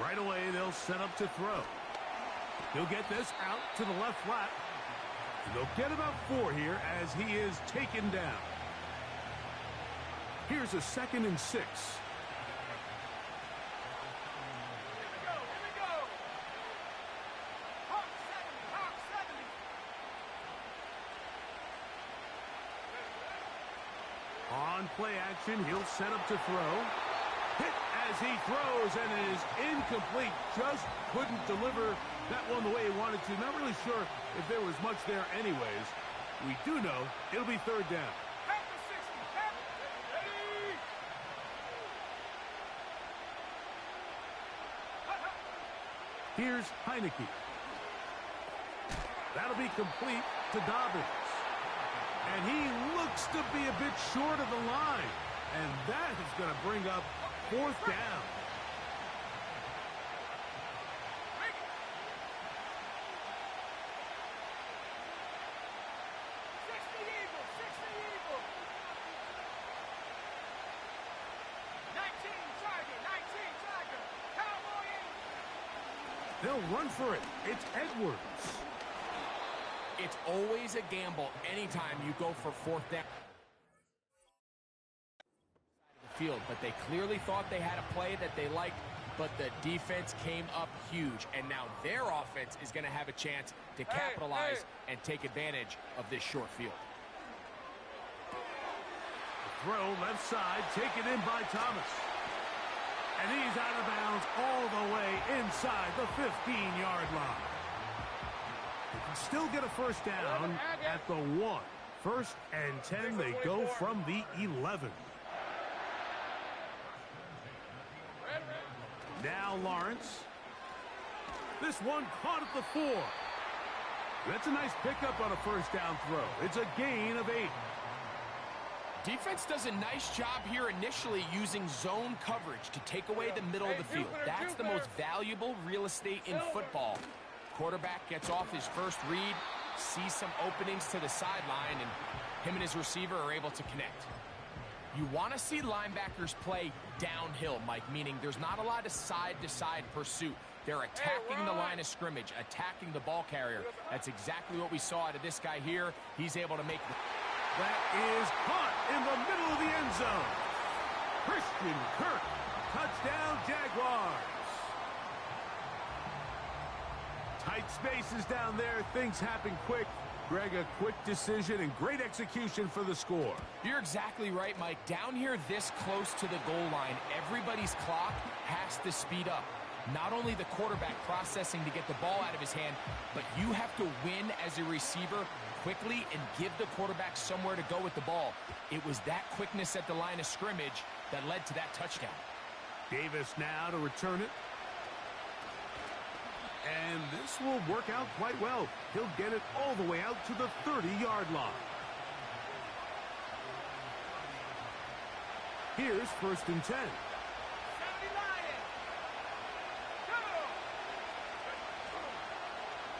Right away, they'll set up to throw. He'll get this out to the left flat. And they'll get about 4 here as he is taken down. Here's a 2nd and 6. On play action, he'll set up to throw. Hit as he throws, and it is incomplete. Just couldn't deliver that one the way he wanted to. Not really sure if there was much there anyways. We do know it'll be 3rd down. Here's Heineke. That'll be complete to Dobbins. And he looks to be a bit short of the line. And that is going to bring up 4th down. They'll run for it. It's Edwards. It's always a gamble anytime you go for 4th down. Field, but they clearly thought they had a play that they liked, but the defense came up huge, and now their offense is going to have a chance to capitalize and take advantage of this short field. Throw left side, taken in by Thomas. And he's out of bounds all the way inside the 15-yard line. They can still get a 1st down at the 1. 1st and 10, they go from the 11. Now Lawrence. This one caught at the 4. That's a nice pickup on a 1st down throw. It's a gain of 8. Defense does a nice job here initially using zone coverage to take away the middle of the field. That's the most valuable real estate in football. Quarterback gets off his first read, sees some openings to the sideline, and him and his receiver are able to connect. You want to see linebackers play downhill, Mike, meaning there's not a lot of side-to-side pursuit. They're attacking the line of scrimmage, attacking the ball carrier. That's exactly what we saw out of this guy here. He's able to make the... That is caught in the middle of the end zone. Christian Kirk, touchdown Jaguars. Tight spaces down there. Things happen quick. Greg, a quick decision and great execution for the score. You're exactly right, Mike. Down here this close to the goal line, everybody's clock has to speed up. Not only the quarterback processing to get the ball out of his hand, but you have to win as a receiver quickly and give the quarterback somewhere to go with the ball. It was that quickness at the line of scrimmage that led to that touchdown. Davis now to return it. And this will work out quite well. He'll get it all the way out to the 30-yard line. Here's 1st and 10.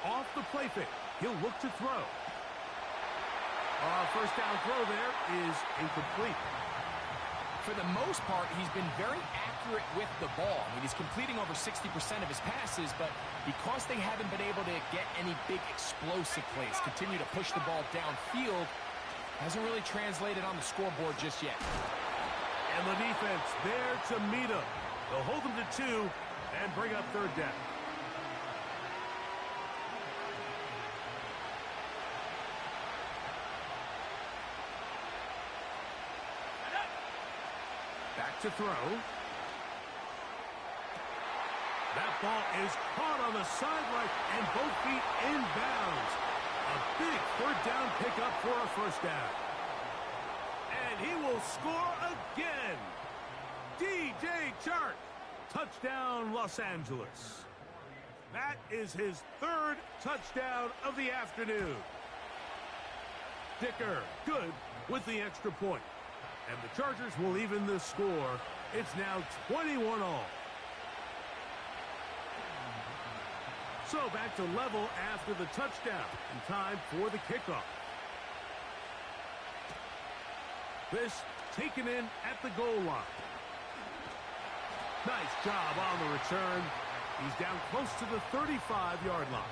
Off the play fake. He'll look to throw. 1st down throw there is incomplete. For the most part, he's been very accurate with the ball. I mean, he's completing over 60% of his passes, but because they haven't been able to get any big explosive plays, continue to push the ball downfield, hasn't really translated on the scoreboard just yet. And the defense there to meet him. They'll hold him to 2 and bring up 3rd down. Back to throw. That ball is caught on the sideline and both feet inbounds. A big 3rd down pickup for a 1st down. And he will score again. DJ Chark. Touchdown, Los Angeles. That is his 3rd touchdown of the afternoon. Dicker, good with the extra point. And the Chargers will even the score. It's now 21 all. So back to level after the touchdown. And time for the kickoff. This taken in at the goal line. Nice job on the return. He's down close to the 35-yard line.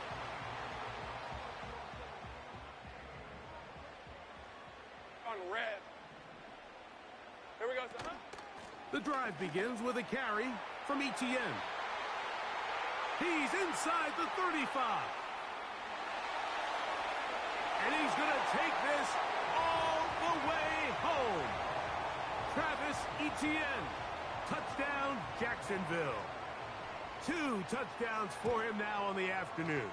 The drive begins with a carry from Etienne. He's inside the 35. And he's going to take this all the way home. Travis Etienne. Touchdown, Jacksonville. 2 touchdowns for him now on the afternoon.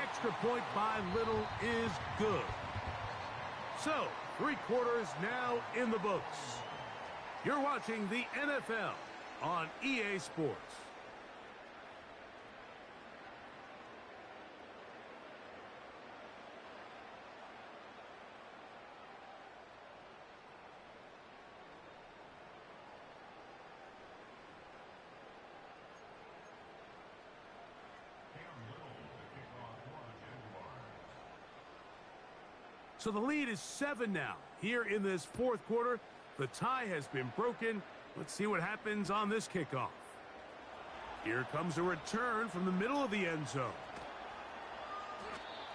Extra point by Little is good. So, 3 quarters now in the books. You're watching the NFL on EA Sports. So the lead is 7 now. Here in this 4th quarter, the tie has been broken. Let's see what happens on this kickoff. Here comes a return from the middle of the end zone.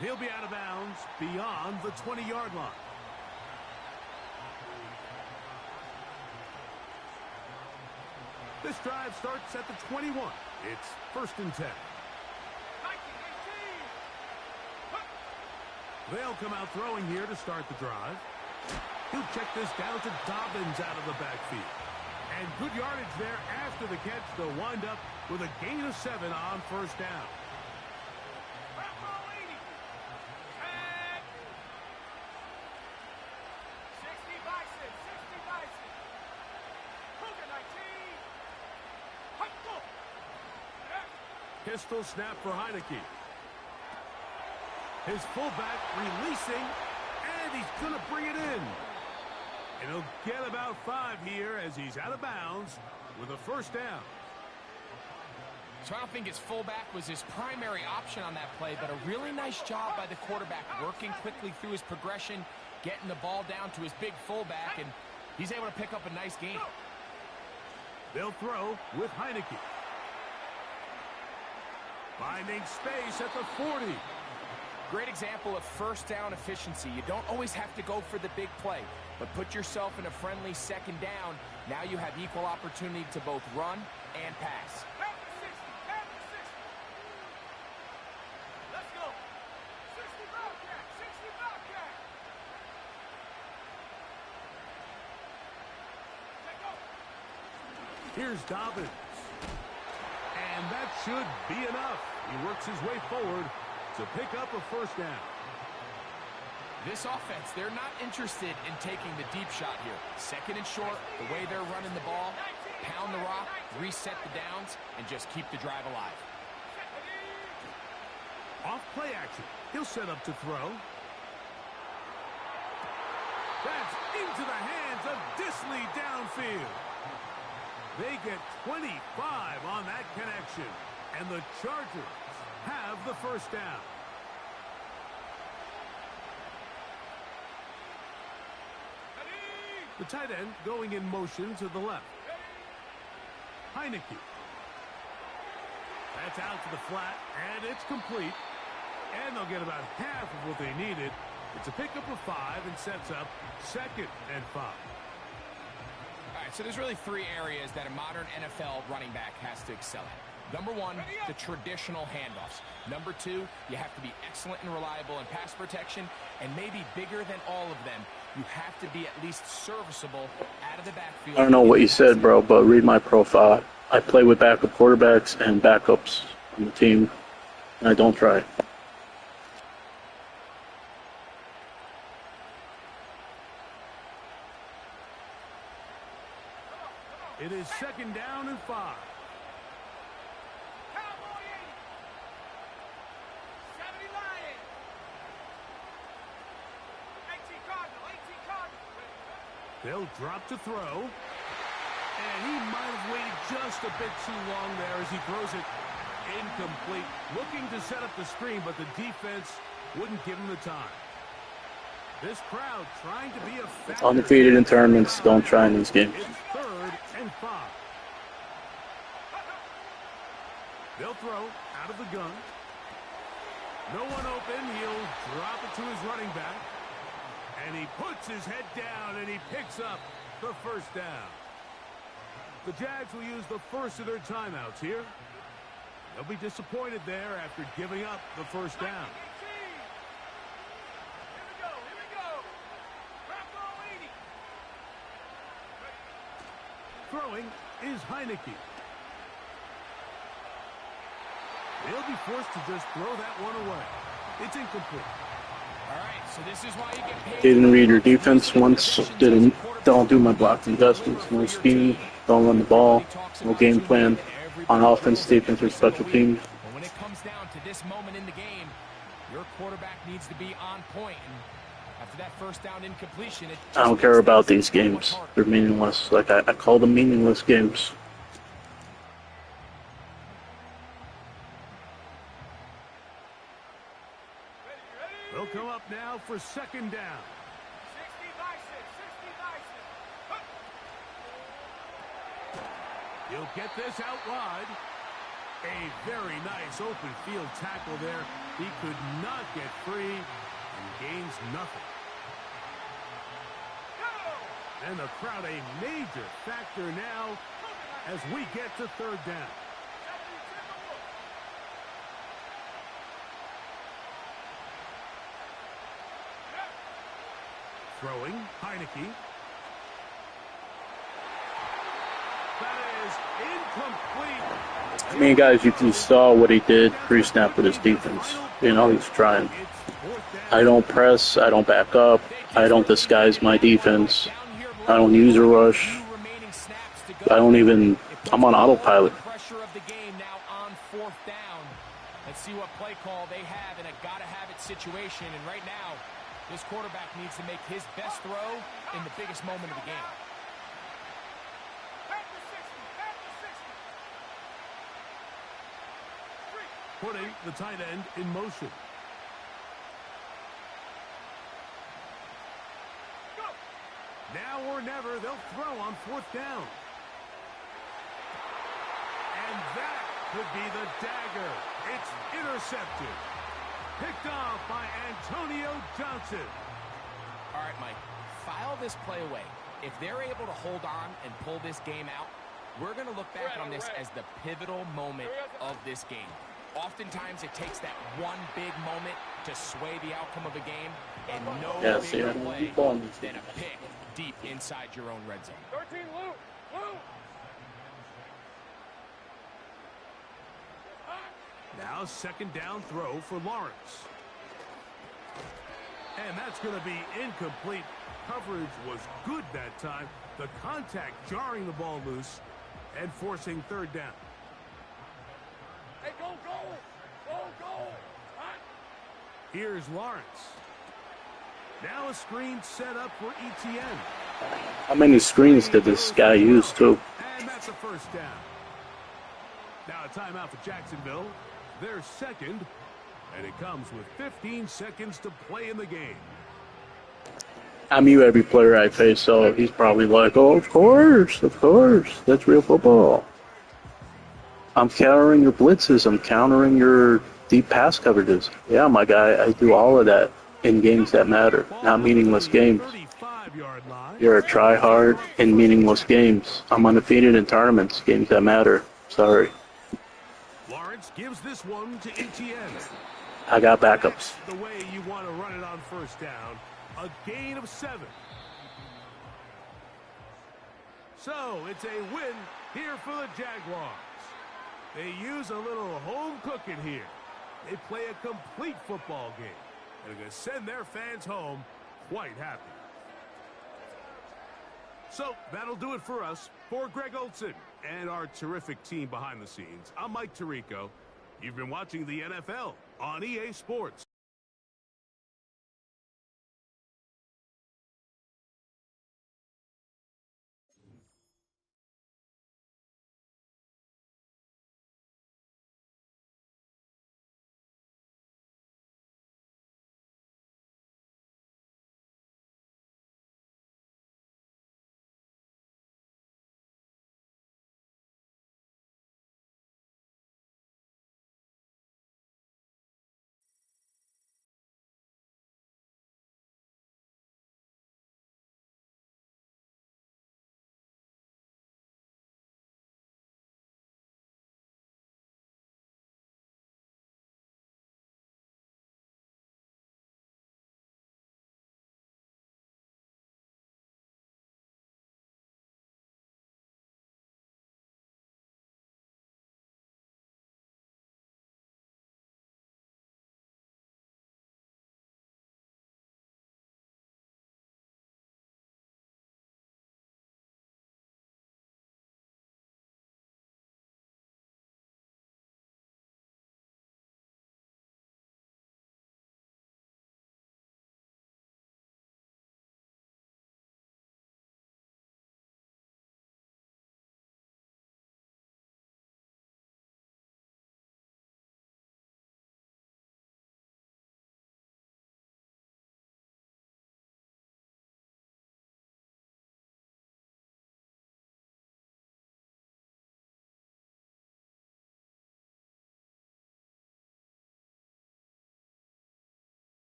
He'll be out of bounds beyond the 20-yard line. This drive starts at the 21. It's 1st and 10. They'll come out throwing here to start the drive. He'll check this down to Dobbins out of the backfield. And good yardage there after the catch. They'll wind up with a gain of 7 on 1st down. Pistol snap for Heineke. His fullback releasing, and he's going to bring it in. And he'll get about 5 here as he's out of bounds with a 1st down. So I don't think his fullback was his primary option on that play, but a really nice job by the quarterback working quickly through his progression, getting the ball down to his big fullback, and he's able to pick up a nice gain. They'll throw with Heineke. Finding space at the 40. Great example of 1st down efficiency. You don't always have to go for the big play, but put yourself in a friendly 2nd down. Now you have equal opportunity to both run and pass. Let's go. 60 Bobcat, 60 Bobcat. Here's Dobbins. And that should be enough. He works his way forward to pick up a 1st down. This offense, they're not interested in taking the deep shot here. 2nd and short, the way they're running the ball, pound the rock, reset the downs, and just keep the drive alive. Off play action. He'll set up to throw. That's into the hands of Disley downfield. They get 25 on that connection, and the Chargers have the 1st down. The tight end going in motion to the left. Heineke. That's out to the flat, and it's complete. And they'll get about half of what they needed. It's a pickup of 5 and sets up 2nd and 5. All right, so there's really 3 areas that a modern NFL running back has to excel at. Number 1, the traditional handoffs. Number 2, you have to be excellent and reliable in pass protection. And maybe bigger than all of them, you have to be at least serviceable out of the backfield. I don't know what you said, bro, but read my profile. I play with backup quarterbacks and backups on the team, and I don't try. It is 2nd down and 5. They'll drop to throw. And he might have waited just a bit too long there as he throws it incomplete. Looking to set up the screen, but the defense wouldn't give him the time. This crowd trying to be a factor. Undefeated in tournaments, don't try in these games. It's 3rd and 5. They'll throw out of the gun. No one open. He'll drop it to his running back. And he puts his head down, and he picks up the first down. The Jags will use the first of their timeouts here. They'll be disappointed there after giving up the first down. Throwing is Heineke. They'll be forced to just throw that one away. It's incomplete. All right, so this is why you get paid. Didn't read your defense once. Don't do my blocking adjustments. No scheme. Don't run the ball. No game plan on offense, defense, or special teams. But when it comes down to this moment in the game, your quarterback needs to be on point. And after that first down incompletion, I don't care about these games. They're meaningless. Like I call them meaningless games. They'll come up now for second down. 60-6. He'll get this out wide. A very nice open field tackle there. He could not get free and gains nothing. And the crowd a major factor now as we get to third down. Throwing, Heineke. That is incomplete. I mean, guys, you saw what he did pre-snap with his defense. You know, he's trying. I don't press. I don't back up. I don't disguise my defense. I don't use a rush. I don't even. I'm on autopilot. Pressure of the game now on fourth down. Let's see what play call they have in a gotta-have-it situation. And right now, this quarterback needs to make his best throw in the biggest moment of the game. Putting the tight end in motion. Now or never, they'll throw on fourth down. And that could be the dagger. It's intercepted. Picked off by Antonio Johnson. All right, Mike, file this play away. If they're able to hold on and pull this game out, we're going to look back on this as the pivotal moment of this game. Oftentimes, it takes that one big moment to sway the outcome of a game, and no bigger play than a pick deep inside your own red zone. 13, Lou. Now second down throw for Lawrence. And that's going to be incomplete. Coverage was good that time. The contact jarring the ball loose and forcing third down. Hey, go. Here's Lawrence. Now a screen set up for ETN. How many screens did this guy use, too? And that's a first down. Now a timeout for Jacksonville. Their second, and it comes with 15 seconds to play in the game. I mute every player I face, so he's probably like, oh, of course, that's real football. I'm countering your blitzes, I'm countering your deep pass coverages. Yeah, my guy, I do all of that in games that matter, not meaningless games. You're a try-hard in meaningless games. I'm undefeated in tournaments, games that matter. Sorry. Lawrence gives this one to ETN. I got backups. The way you want to run it on first down. A gain of 7. So it's a win here for the Jaguars. They use a little home cooking here. They play a complete football game. And they're going to send their fans home quite happy. So that'll do it for us. For Greg Olson and our terrific team behind the scenes, I'm Mike Tirico. You've been watching the NFL on EA Sports.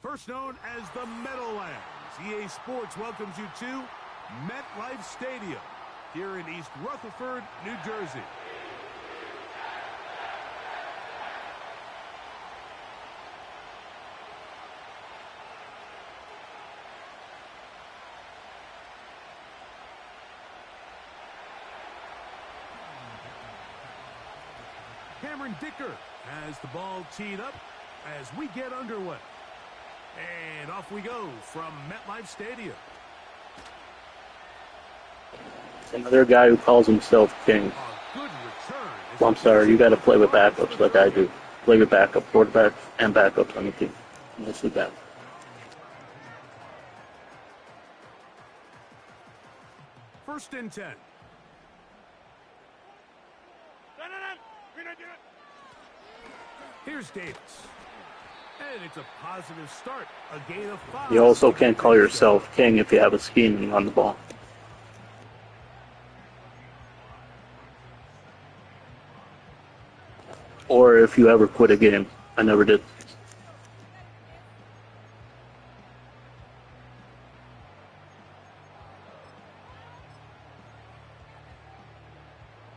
First known as the Meadowlands, EA Sports welcomes you to MetLife Stadium here in East Rutherford, New Jersey. Cameron Dicker has the ball teed up as we get underway. And off we go from MetLife Stadium. Another guy who calls himself king. Well, I'm sorry, you got to play with backups like I do. Play with backup quarterbacks and backups on the team. Mostly backup. First and 10. Here's Davis. And it's a positive start. A gain of 5. You also can't call yourself king if you have a scheming on the ball. Or if you ever quit a game. I never did.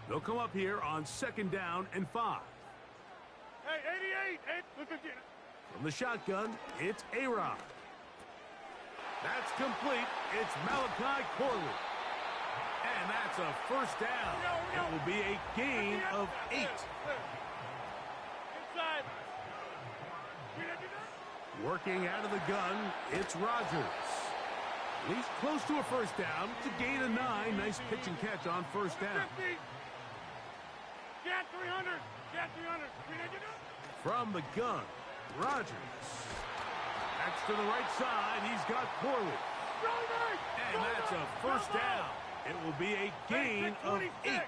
They'll come up here on 2nd down and 5. Hey, 88. From the shotgun, it's A-Rod. That's complete. It's Malachi Corley. And that's a first down. It will be a gain of 8. Inside. Working out of the gun, it's Rogers. He's close to a first down to gain a 9. Nice pitch and catch on first down. Get 300. Get 300. From the gun, Rogers. That's to the right side. He's got Corley. And that's a first down. It will be a gain of 8.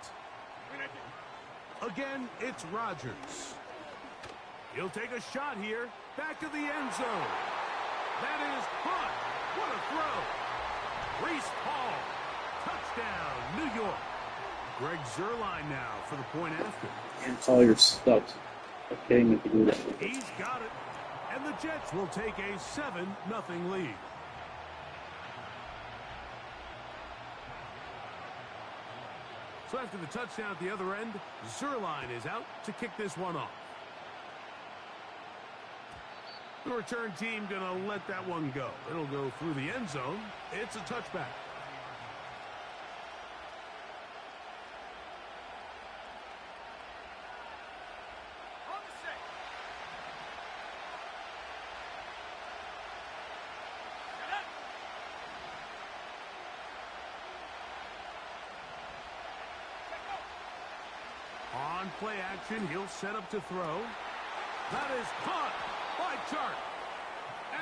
Again, it's Rogers. He'll take a shot here. Back to the end zone. That is caught. What a throw. Reese Paul. Touchdown, New York. Greg Zuerlein now for the point after. It's all your stuff. Okay, you can do that. He's got it. And the Jets will take a 7-0 lead. So after the touchdown at the other end, Zuerlein is out to kick this one off. The return team going to let that one go. It'll go through the end zone. It's a touchback. On play action, he'll set up to throw. That is caught by Chark.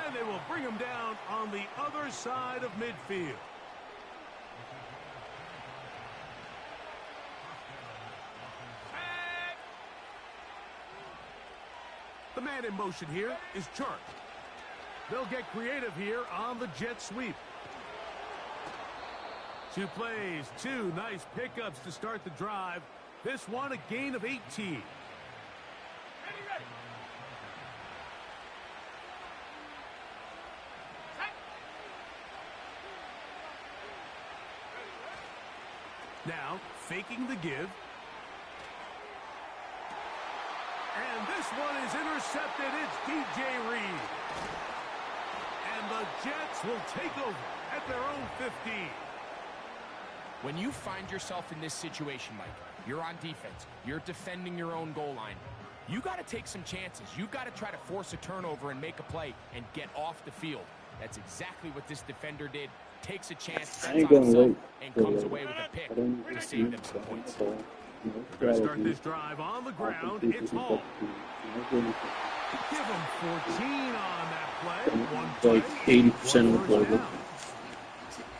And they will bring him down on the other side of midfield. The man in motion here is Chark. They'll get creative here on the jet sweep. 2 plays, 2 nice pickups to start the drive. This one a gain of 18. Now, faking the give. And this one is intercepted. It's DJ Reed. And the Jets will take over at their own 15. When you find yourself in this situation, Mike, you're on defense, you're defending your own goal line, you got to take some chances. You got to try to force a turnover and make a play and get off the field. That's exactly what this defender did. Takes a chance, bets on himself, and comes away with a pick to save them some points. We're going to start this drive on the ground. It's Hall. Give him 14 on that play. One play, like 80% of the play.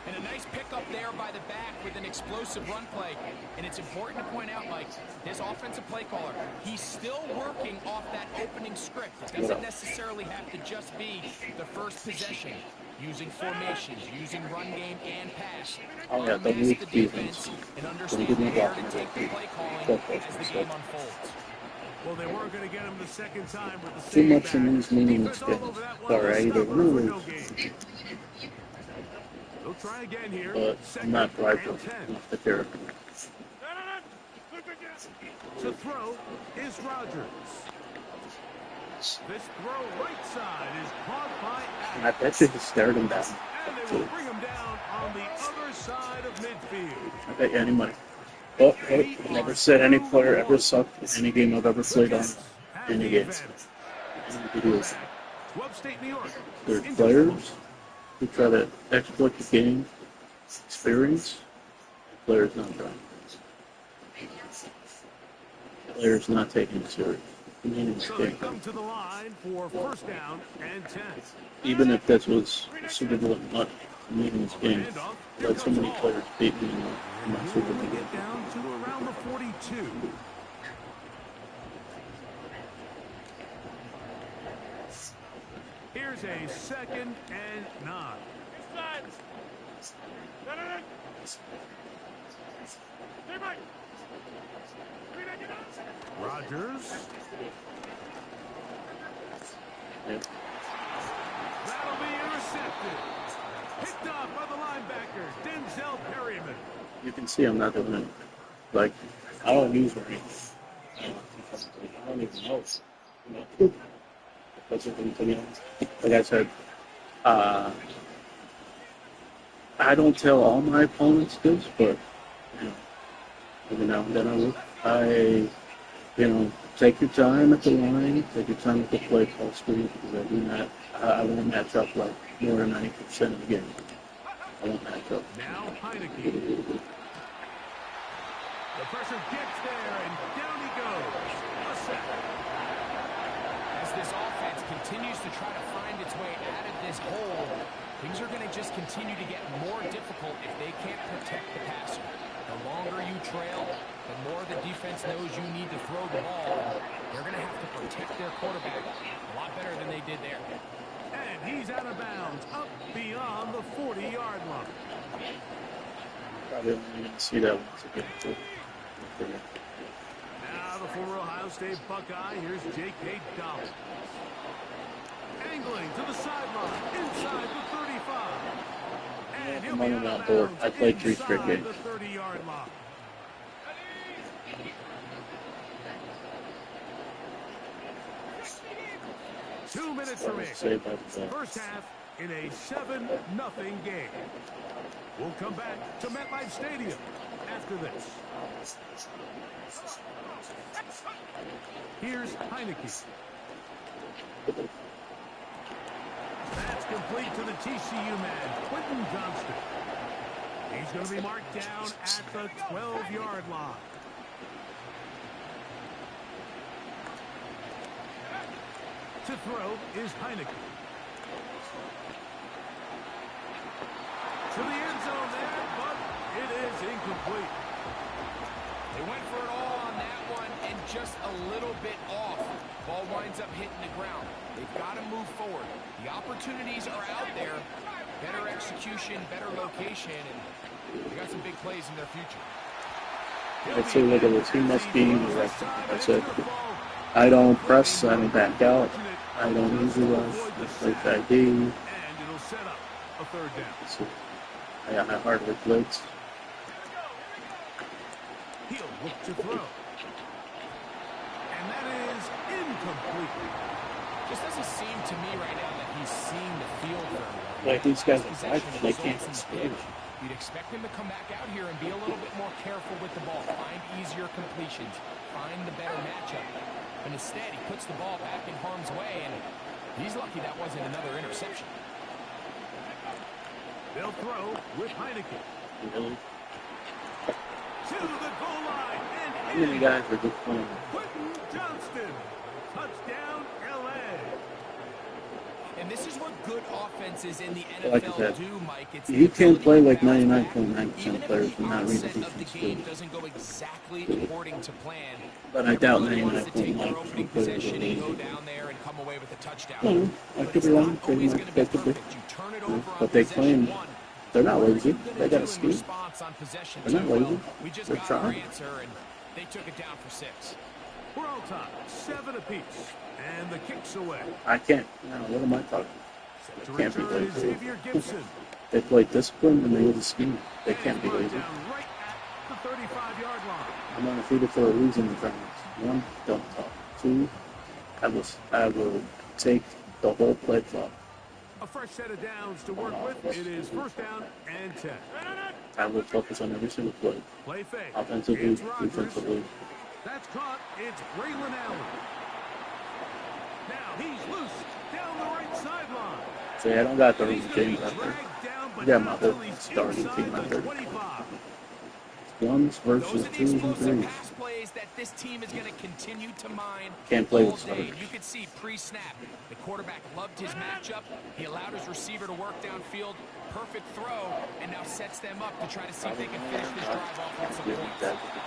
And a nice pickup there by the back with an explosive run play. And it's important to point out, Mike, his offensive play caller, he's still working off that opening script. It doesn't necessarily have to just be the first possession. Using formations, using run game and pass. Unmask the defense and understand where to take the play calling as the game unfolds. Well, they weren't going to get him the second time with the Too same much in back. these meaningless Defense all games. over that one. Sorry, either Stopper for lose. no gain. They'll try again here. But I'm Second not prideful and 10. enough to care. To throw is Rogers. This throw right side is caught by And I Adams. bet you he stared him down. And they will bring him down on the other side of midfield. I bet you any money. Oh, I never said any player ever sucked in any game I've ever played on. Any games. Any videos. To upstate New York. There's players who try to exploit the game experience. Players not trying. Players not taking it serious. So they come to the line for first down and 10. Even if this was a Super Bowl not meaningless game, let so many players beat me in my Super We Bowl. get down to around the 42. Here's a second and 9. Rogers. Yep. That'll be intercepted. Picked off by the linebacker, Denzel Perryman. You can see I'm not doing it. Like, I don't use range. I don't even know. You know, that's what I'm telling you. Like I said, I don't tell all my opponents this, but you know, every now and then I will. Take your time at the line, take your time at the play call screen, because I do not, I won't match up like more than 90% of the game. I won't match up. Now Heineke. The pressure gets there, and down he goes. A sack. As this offense continues to try to find its way out of this hole, things are going to just continue to get more difficult if they can't protect the passer. The longer you trail, the more the defense knows you need to throw the ball. They're going to have to protect their quarterback a lot better than they did there. And he's out of bounds, up beyond the 40-yard line. Probably only going to see that once again. Too. Now the former Ohio State Buckeye, here's J.K. Dobbins. Angling to the sideline, inside the 35. And he'll I'm be on out that of board. bounds I played 3 straight inside games. the 30-yard line. Two minutes remaining. Saved by the First half in a 7-0 game. We'll come back to MetLife Stadium after this. Here's Heineke. That's complete to the TCU man, Quentin Johnston. He's going to be marked down at the 12-yard line. To throw is Heineke. To the end zone there, but it is incomplete. They went for it all on that one and just a little bit off. Ball winds up hitting the ground. They've got to move forward. The opportunities are out there. Better execution, better location, and they got some big plays in their future. I'd say, look at this. He must be the rest. I said, I don't press, I don't back out, I don't usually rush, I play back D. And it'll set up a third down. So, I hardly blitz. He'll look to throw. And that is incomplete. Just doesn't seem to me right now that he's seeing the field very well. Like these guys are Possession fighting, they can't results in the escape. pinch. You'd expect him to come back out here and be a little bit more careful with the ball, find easier completions, find the better matchup. But instead, he puts the ball back in harm's way, and he's lucky that wasn't another interception. They'll throw with Heineke. Really? To the goal line and How many in. guys are just playing? Quentin Johnston. Touchdown, L.A. And this is what good offenses in the Like I NFL said, do, Mike. It's you the can't ability play to like bounce back, 99.9% even if players the and not read the onset of the defense game too. doesn't go exactly according to plan. But I doubt Everybody wants to take their 99.9% opening players possession are and go lazy. down there and come away with a touchdown. No, I But could it's be wrong. not They always might going to be expect to be. perfect. You turn it over on But they possession claim one. they're not What are lazy. you gonna They got do a in scheme. response on possession They're not two? Well, lazy. we just They're got our trying. answer, and they took it down for 6. We're all tied, 7 apiece. And the kick's away. I can't. No, what am I talking To about? They can't be return is lazy. Xavier Gibson. They play discipline and they have a scheme. They And can't be brought lazy. down right at the 35-yard line. I'm undefeated for a reason, my friends. 1, don't talk. 2, I will take the whole play clock. A fresh set of downs to work with. It is first down and 10. I will focus on every single play. Play fake. Offensively, It's Rodgers. defensively. That's caught. It's Braylon Allen. Now he's loose down the right sideline. See, I don't got the He's James going to be out there. dragged down, but Yeah, not my until whole he's starting inside team out the there. 25. Ones Those versus are the 2s and explosive 3s. pass plays that this team is going to continue to mine Can't play all with day. starters. You could see pre-snap, the quarterback loved his matchup. He allowed his receiver to work downfield. Perfect throw, and now sets them up to try to see if they can finish this drive off with some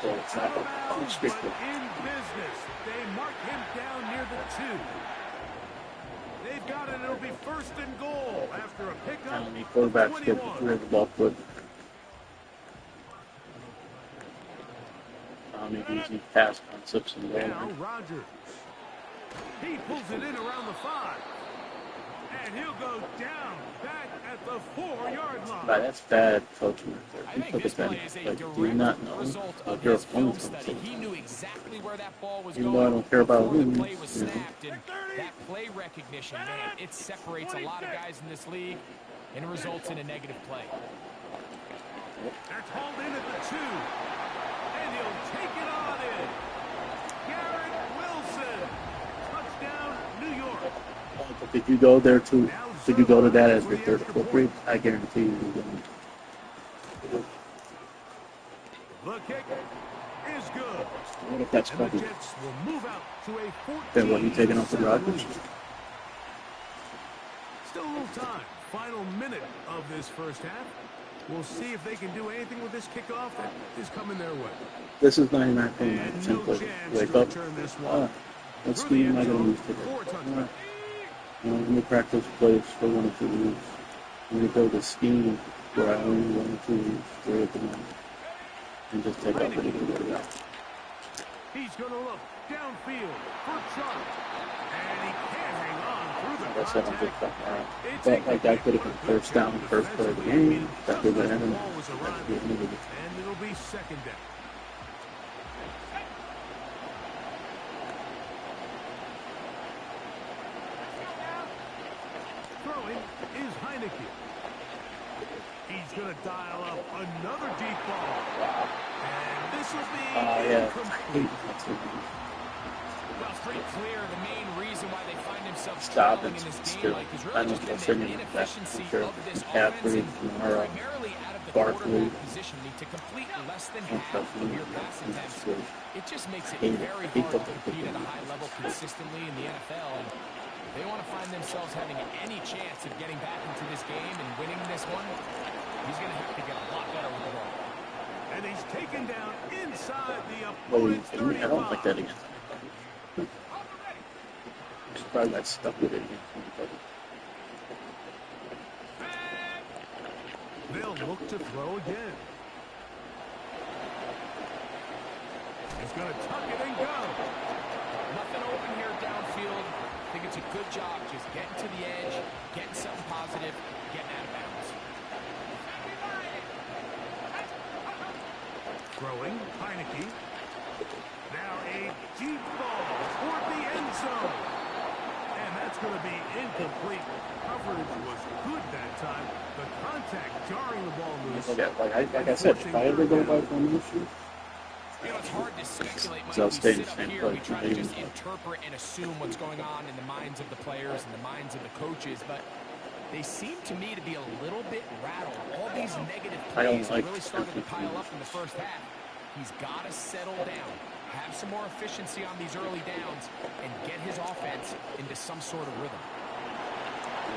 points. Out of bounds, but in business. They mark him down near the 2. They've got it. It'll be first and goal after a pickup. How many of quarterbacks get 21. the ball quick? How many easy pass concepts in the Now ball? Rodgers. He pulls it in around the 5. And he'll go down back at the 4-yard line. That's bad coaching right I there. think He this took play it is a like, do you not direct know result what of your his film opponent's going to study. do? He knew exactly where that ball was Even though I going don't care about before the who, play was you know. snapped. And that play recognition, man, it separates a lot of guys in this league, and it results in a negative play. That's hauled in at the 2. And he'll take it on in. Garrett Wilson. Touchdown, New York. But did you go there too? Did you go to that as your third or fourth grade? I guarantee you you're going to. The kick is good. What if that's And the covered? Jets will move out to a 14. Then what, you taking off the Rodgers? Still a little time. Final minute of this first half. We'll see if they can do anything with this kickoff that is coming their way. This is And 99.9% no play. chance Wake to up. return this one. What Through the scheme am end I going to zone use today? for a touchdown. Let me practice plays for 1 or 2 weeks. Let me build a scheme where I only 1 or 2 weeks straight at the moment. And just take off anything that goes out. He's going to look downfield for Chubb. And he can't hang on through the That's what I'm just contact. talking about. Felt like that could have been first down, first play of the game. That could have been Ball was arriving, and it'll be second down. Throwing is Heineke. He's going to dial up another deep ball. And this will be incomplete. Well, it's pretty clear the main reason why they find themselves Stop struggling it. in this game, Still. Like, is I really don't just know. in the Sitting in the back. inefficiency I'm sure of this McCaffrey, offense, and Kamara, primarily out of the Barkley, quarterback position. I mean, to complete less than half of your pass attempts, it just makes it very hard to compete at a high level consistently in the NFL. And if they want to find themselves having any chance of getting back into this game and winning this one, he's going to have to get a lot better with the ball. And he's taken down inside the Well, opponent's 35. I don't like that against him. He's probably got stuck with it against him. They'll look to throw again. He's going to tuck it and go. Nothing open here downfield. I think it's a good job just getting to the edge, getting something positive, getting out of bounds. Throwing, Heineke. Now a deep ball toward the end zone. And that's going to be incomplete. Coverage was good that time. The contact jarring the ball loose. Like I said, if I ever go by one issue, You know, it's hard to speculate, Mike. So We stay in sit the up same here, place we try to and just maybe- interpret and assume what's going on in the minds of the players and the minds of the coaches, but they seem to me to be a little bit rattled. All these negative I don't plays like really started to empty pile up plays. in the first half. He's got to settle down, have some more efficiency on these early downs, and get his offense into some sort of rhythm.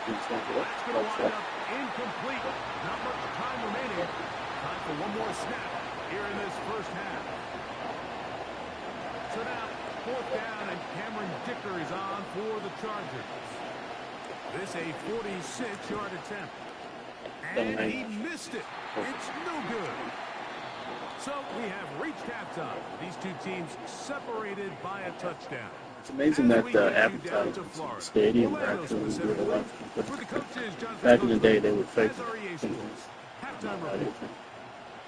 That's going to wind up incomplete. Not much time remaining. Time for one more snap here in this first half. So now, fourth down, and Cameron Dicker is on for the Chargers. This a 46-yard attempt. And he missed it. It's no good. So we have reached halftime. These two teams separated by a touchdown. It's amazing that the advertisements in the stadium are actually real life. Back in the day, they would fake it. Halftime report.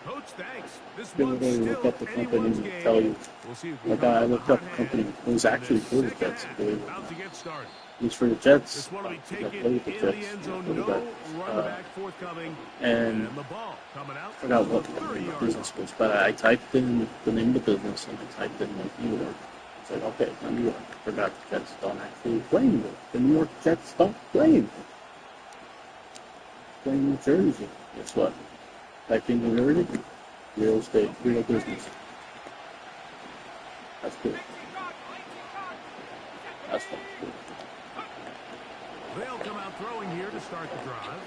Coach, thanks. This People one's don't look still up the company anyone's and game. tell you. We'll see if we Like I come looked hot up the company. hand. It was actually for the Second Jets, half, believe it or about to not. get started. It was for the Jets. This one will be I taken played with the in Jets. the end zone. For the No Jets. run back forthcoming. And the ball coming out. I forgot what from the the 30-yard business was, but I typed in the name of the business and I typed in like New York. It's like, okay, it's New York. I forgot the Jets don't actually play New York. The New York Jets don't play New York. Play New Jersey. Guess what? Typed in New Jersey. Real estate, real business. That's good. That's fun. They'll come out throwing here to start the drive.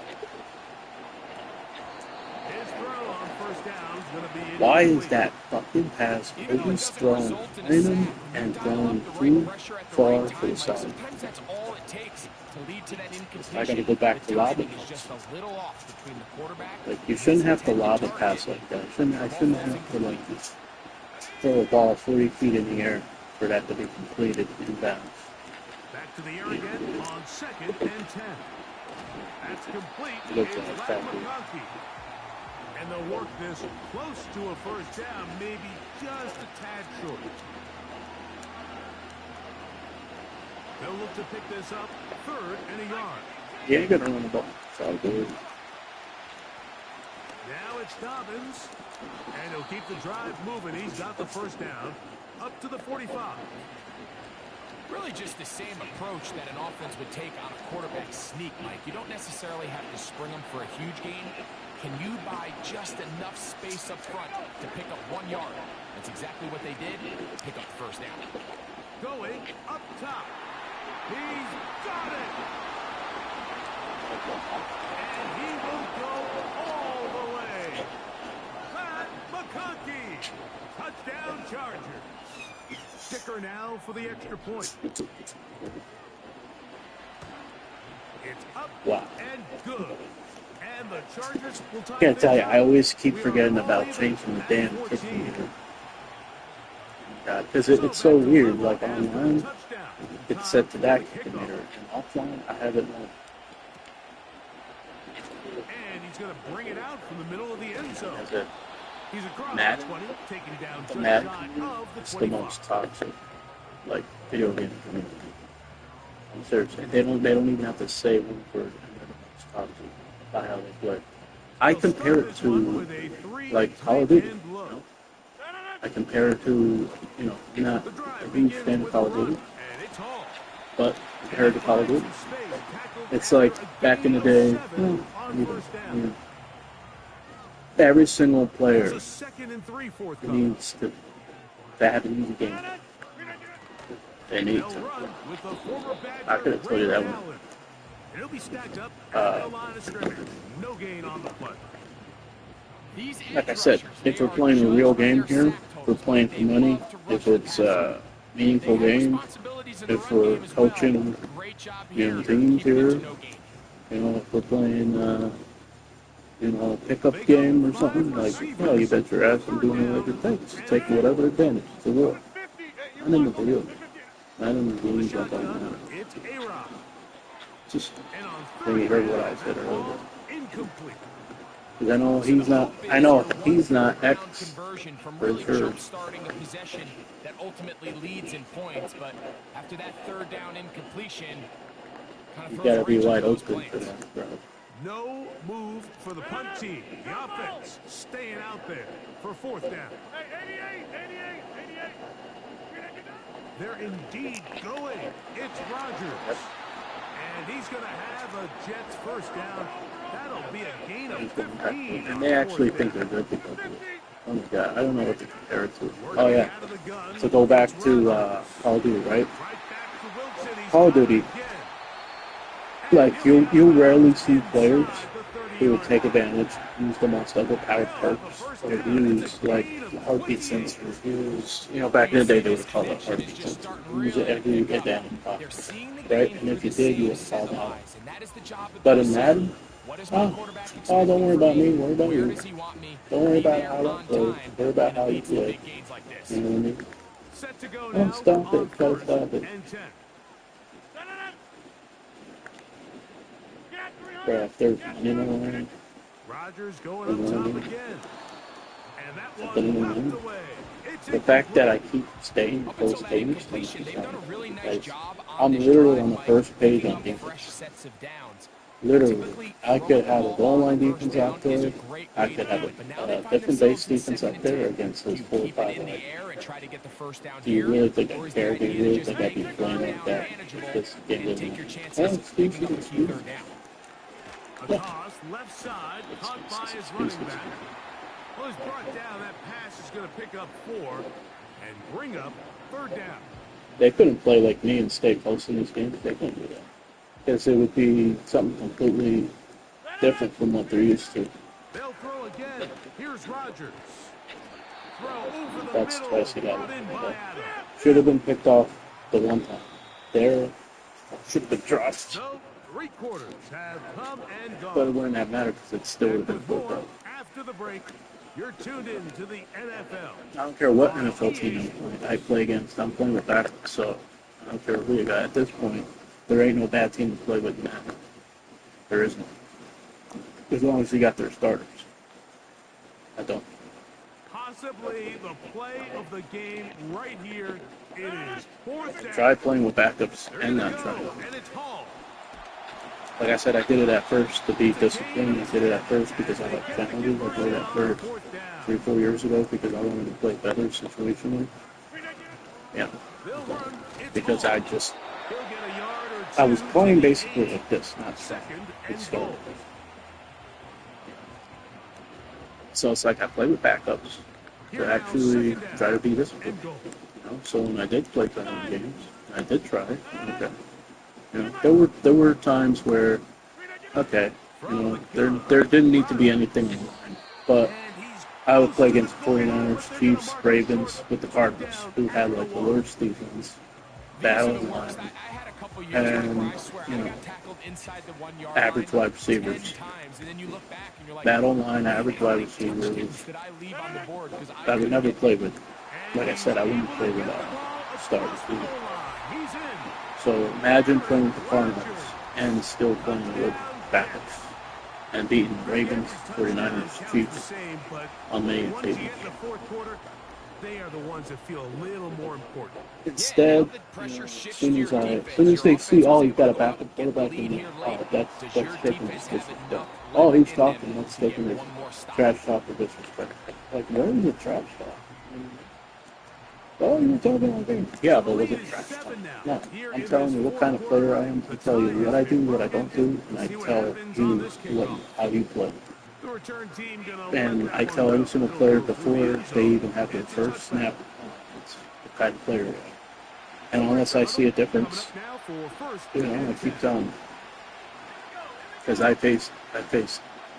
His throw on first down is going to be Why is incomplete. that fucking pass always thrown in him and thrown too far to the side? Sometimes that's all it takes to lead to that incompletion. I gotta go back to lobbing. Is just a little off between the quarterback. Like, you shouldn't have to lob a pass like that. I shouldn't have to, like, throw a ball 40 feet in the air for that to be completed in bounds. Back to the air again on 2nd and 10. That's complete. Looks It's like Matt that, dude. McConkey. And they'll work this close to a first down, maybe just a tad short. They'll look to pick this up 3rd and a yard. He ain't gonna run the ball. It's all good. Now it's Dobbins. And he'll keep the drive moving. He's got the first down up to the 45. Really just the same approach that an offense would take on a quarterback sneak, Mike. You don't necessarily have to spring them for a huge gain. Can you buy just enough space up front to pick up 1 yard? That's exactly what they did. Pick up the first down. Going up top. He's got it. And he will go all the way. Matt McConkey. Touchdown Chargers. Kicker now for the extra point. It's up and good. And the Chargers will tie I gotta tell you, things I up. always keep We are forgetting all about even changing the at damn 14. kick meter. Because it's so weird. Like online, it's set to that kick meter, and offline, I have it on. And he's going to bring it out from the middle of the end zone. As it, He's across Madden, the 20, taking down the just Madden shy community of the is the 25. most toxic, like, video game community. I'm serious. They don't even have to say one word, and they're the most toxic by how they play. I They'll compare start it this one to, with a three like, Call of Duty. tight end You look. know? I compare it to, you know, I'm not The drive a huge begins fan of with Call a of run, Duty, and it's Hall. but compared to Call of Duty, Finds some space, tackled it's after like a back in the gain day, of 7 on you first down. know, every single It's player a 2nd and 3 forthcoming. needs to have an easy game. They need They'll to. run with the former Badger I could have told you that Ray one. Allen. And he'll be stacked up at the line of scrimmage. No gain on the play. These Like I edge said, rushers, if they we're are playing a judged real by game their here, sack we're totals. playing for They money, love to rush if the it's passer. a meaningful They have game, responsibilities in the if run we're game as well. coaching, Great job you here, know, teams keeping it here, to no gain. you know, if we're playing, you know, a pickup game or something, like, well, you bet your ass I'm doing whatever it takes to take whatever advantage to war. Not in the video. Not in the game jump on that. It's A-Rob. Just And on when you 3rd heard what I down, said that earlier. ball incomplete. Because I know he's not X Conversion from for really sure. jump-starting a possession that ultimately leads in points, but after that 3rd down incompletion, kind of You throws gotta a be wrench wide into those open for plans. that, bro. No move for the punt team. The offense staying out there for 4th down. They're indeed going. It's Rodgers. And he's going to have a Jets first down. That'll be a gain of 15. And they actually think they're good because of it. Oh my god, I don't know what to compare it to. Oh yeah. So go back to Call of Duty, right? Call of Duty. Like you rarely see players who would take advantage, use the most overpowered perks, or use like heartbeat sensors. Use, you know, back in the day they would call it heartbeat sensor. Use it every advantage possible, right? And if you did, you would fall down. But in Madden, What is my quarterback Oh, don't expecting worry from about me? me. Worry about Where you. does he want me? Don't worry Be about there how I on play. time Worry about and it how you leads to play. big gains like this. You know what I mean? Set to go Oh, now stop on it. Try to first stop it. and 10. Get Bro, if they're running around, Rodgers they're going up top running. again. And that But then one left again, away. It's the fact that I incomplete. keep staying Up close until that games incompletion, they've done a really nice job on I'm this literally drive, on the Mike, first page picking on up fresh defense. sets of downs. Literally, Typically, I throwing could the have a ball goal on line first defense down out is a there. great I way could to have do it. But now a they find different themselves base in defense 2nd out and there 10. against Do his you 4 or keep it 5 in the wide. air and try to get the first down Do you here? really think I Or is the care? Do you idea to really just think I'd make be the playing third like down that? manageable This game and take didn't. your Oh, chances picking up a key excuses. third down? A toss left side, caught by his running Excuses. back. Well, he's brought down. That pass is going to pick up 4 and bring up third down. They couldn't play like me and stay close in this game. They couldn't do that. Because it would be something completely different from what they're used to. They'll throw again. Here's Rodgers. Throw over the That's middle. twice he got Brought it. in by Adams. Should have been picked off the one time. There should have been dropped. So, 3 quarters have come and But it gone. wouldn't have mattered because it still would Back have been with fourth more out. after the break. You're tuned in to the NFL. I don't care what On NFL team I play against. I'm playing with backups, so I don't care who you got. At this point, there ain't no bad team to play with now. There isn't. As long as you got their starters. I don't. Possibly the play of the game right here. It is 4th down. Try playing with backups They're and gonna not go, trying. and it's Hall. Like I said, I did it at first to be disciplined. I did it at first because I like challenges. I did it at first 3-4 years ago because I wanted to play better situationally. Yeah. They'll run. It's Because Hall. I just, He'll get a yard or I was two playing to the basically 8. like this, not Second it and started. goal. So it's like I play with backups Here to now, actually second down try to be disciplined. and goal. You know, so when I did play better games, I did try. Okay. You know, there were times where, okay, you know, there didn't need to be anything in line, but I would play against 49ers, Chiefs, Ravens with the Cardinals, who had like the worst defense, bad These are the line, worst. I had a couple years, Mike, where and I swear you I know, got tackled inside the 1 yard average line wide 10 receivers. times, and then you look back and you're like, Bad line, man, average how wide many receivers. touchdowns did I leave on the board because I I would couldn't never get play them? with, like I said, I wouldn't play with starters either. He's in. So imagine playing with the Cardinals and still playing with backups and beating the Ravens, 49ers, Chiefs on many Once you occasions. get in the 4th quarter, they are the ones that feel a little more important. Instead, as soon as they see, oh, you've got a backup quarterback in there, oh, that's taking disrespect. Oh, he's talking, that's taking his trash talk or disrespect. Like, where is the trash talk? Oh, you're talking like that. Yeah, but was it trash talk? No, I'm telling you what kind of player I am. I tell you what I do, what I don't do, and I tell you how you play. The return team gonna And let I that tell one every go. single He'll player go through the before end they zone. even have their It's a first touchdown. snap, it's the kind of player I am. And unless I see a difference, Coming up now for first you know, I and keep 10. telling them. Because I face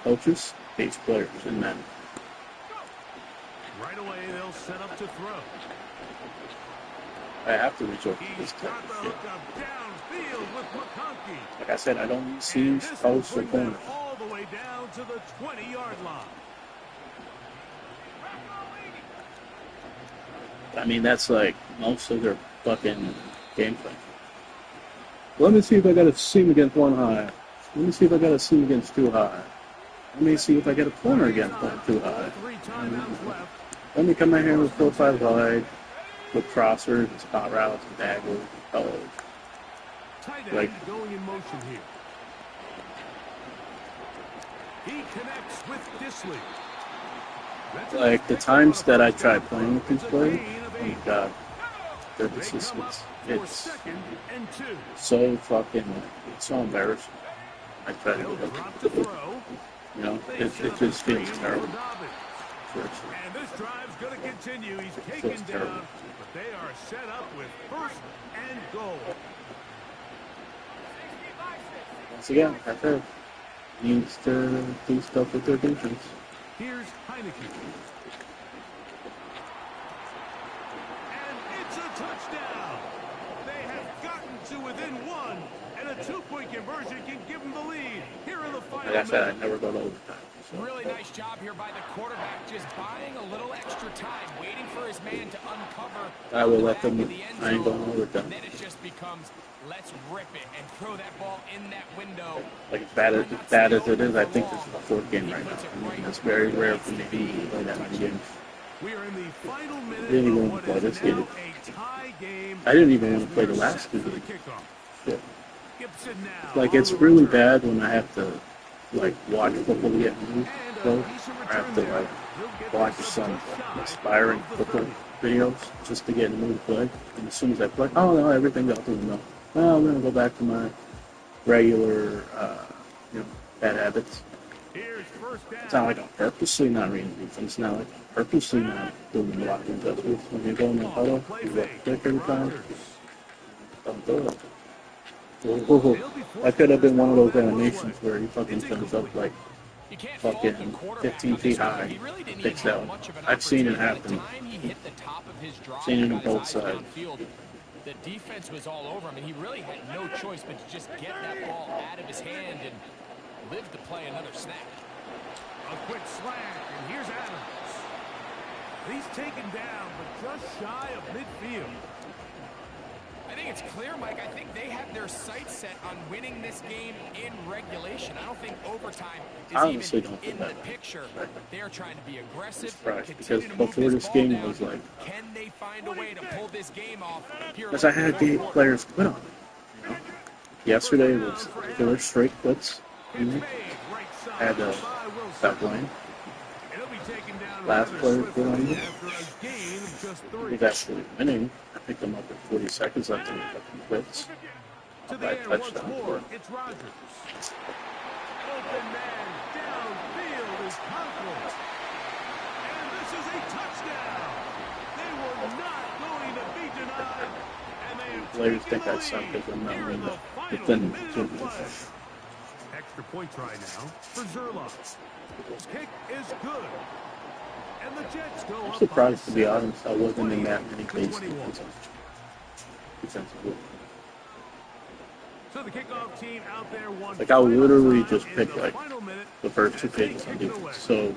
coaches, face players, and men. Right away, they'll set up to throw. I have to resort to He's this type got the of shit. hookup downfield with McConkey. Like I said, I don't need And seams, this will posts, or bring them corners. all the way down to the 20-yard line. I mean, that's like most of their fucking game plan. Let me see if I got a seam against one high. Let me see if I got a seam against two high. Let me see if I get a corner against one too high. 3 timeouts left. Let me come in here with 4-5 wide, with crossers and spot routes and daggers and colors. Tight end Like, going in motion here. He connects with Disley. That's a like the nice times pickup that on I a try first down. playing with these It's a players, gain of oh my 8. god, their They come up persistence. for It's 2nd and 2. so fucking, it's so embarrassing. I try to They'll do drop to it. throw. You know, They it set up just a feels screen terrible. for Dobbins. Seriously. And this drive's going to continue. He's taken Feels terrible. down, but they are set up with 1st and goal. Once again, like I said, needs to do stuff with their defense. Here's Heineke. And it's a touchdown. They have gotten to within 1, and a two-point conversion can give them the lead here in the final Like I said, I minute. never go to overtime. So. Really nice job here by the quarterback, just buying a little extra time, waiting for his man to uncover I will the let back them. of the end I ain't going zone. overtime. And then it just becomes, let's rip it and throw that ball in that window. Like as bad as it is, I think this is the fourth game right now. I mean, it's very rare for me to play that many games. We are in the final minute I didn't even of want what to play is this now game. a tie game. I didn't even as want to play we the are last set two for the games. kickoff. Yeah. Gibson now Like on it's the really return. bad when I have to like watch football get moved. And So a decent I have return to there. like He'll get watch this up some just shy inspiring of the football 30. videos just to get in the mood to play. And as soon as I play, oh no, everything's out the window. Well, I'm gonna go back to my regular, bad habits. Here's first It's down. not like I'm purposely not reading defense. It's not like I'm purposely not doing the blocking adjustments. When you go in the huddle, Play you look fake. quick every time. Rodgers. Don't do it. That could have been one of those animations where he fucking jumps up like You can't fault the fucking quarterback 15 on this feet one. high. He really didn't even Fix that have one. much of an I've seen it opportunity. By the happen. time he hit the top of his drop Seen it and on got his both eyes sides. downfield, the defense was all over him, and he really had no choice but to just get that ball out of his hand and live to play another snap. A quick slant, and here's Adams. He's taken down, but just shy of midfield. I think it's clear, Mike. I think they have their sights set on winning this game in regulation. I don't think overtime is Honestly, even don't think in the that. picture. They're trying to be aggressive, Right, continue because to move before this this ball game down. was like, Can they find a way to pull this game off here? because I had the players quit on it. You know? Yesterday was 4 straight quits. It's made right I had side to by Wilson. stop playing. It'll be taken down Last rather player quit on swiftly me. after a gain of just He 3. was actually winning. I picked him up with 40 seconds left and he fucking quits. To Up the by air once touchdown more, for him. it's Rodgers. Open man downfield is Conklin. And this is a touchdown. They were not going to be denied. And they have Players taken think the I suck lead because I'm not here in winning the final within minute 2 of minutes. play. Extra point try now for Zerloff. His kick is good. And the Jets go I'm up surprised, by to be 7, honest, I wasn't in that many 28 base to 21. defensively. So the kickoff team out there one Like, I literally final just time picked, in the like, final minute the first 2 as they pages on kick it away. defense. So,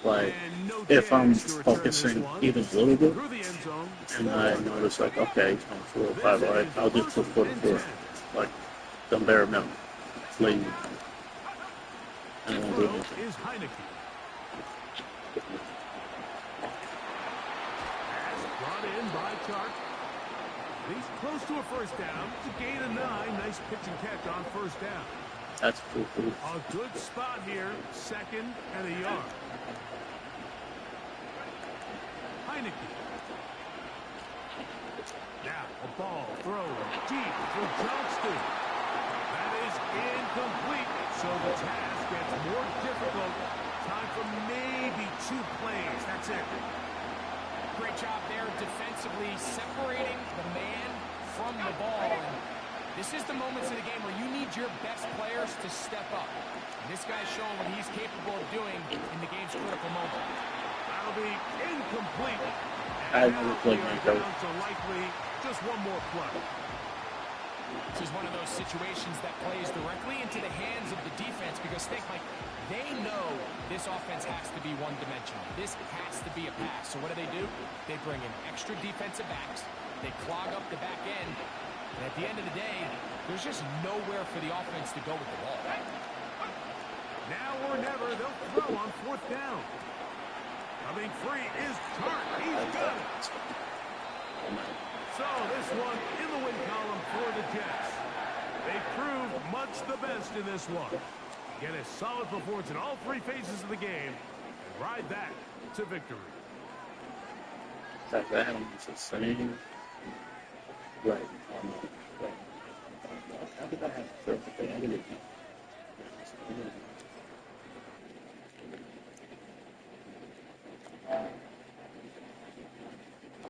like, And no if I'm chance to return this focusing one even a little bit, through the end zone. and I notice, like, okay, he's going 4 or 5, all right, This I'll is just put 4 to 4. 1st and 10. Like, some bare minimum. Lazy. I To don't do throw anything. is Heineke. Pass brought in by Chark. He's close to a first down. It's a gain of 9. Nice pitch and catch on first down. That's cool. A good spot here. 2nd and a yard. Heineke. Now a ball thrown deep for Johnston. That is incomplete. So the task gets more difficult. Time for maybe 2 plays. That's it. Great job there defensively, separating the man from the ball. And this is the moments of the game where you need your best players to step up. And this guy's showing what he's capable of doing in the game's critical moment. That'll be incomplete. I've And never now played we are Nico. down to likely just one more play. This is one of those situations that plays directly into the hands of the defense because think, Mike, they know this offense has to be one-dimensional. This has to be a pass. So what do? They bring in extra defensive backs. They clog up the back end. And at the end of the day, there's just nowhere for the offense to go with the ball. Now or never, they'll throw on 4th down. Coming free is Chark. He's got it. So this one in the win column for the Jets. They proved much the best in this one. Get a solid performance in all 3 phases of the game and ride that to victory. That Adams is saying, right. How did I have to throw the thing? I didn't know.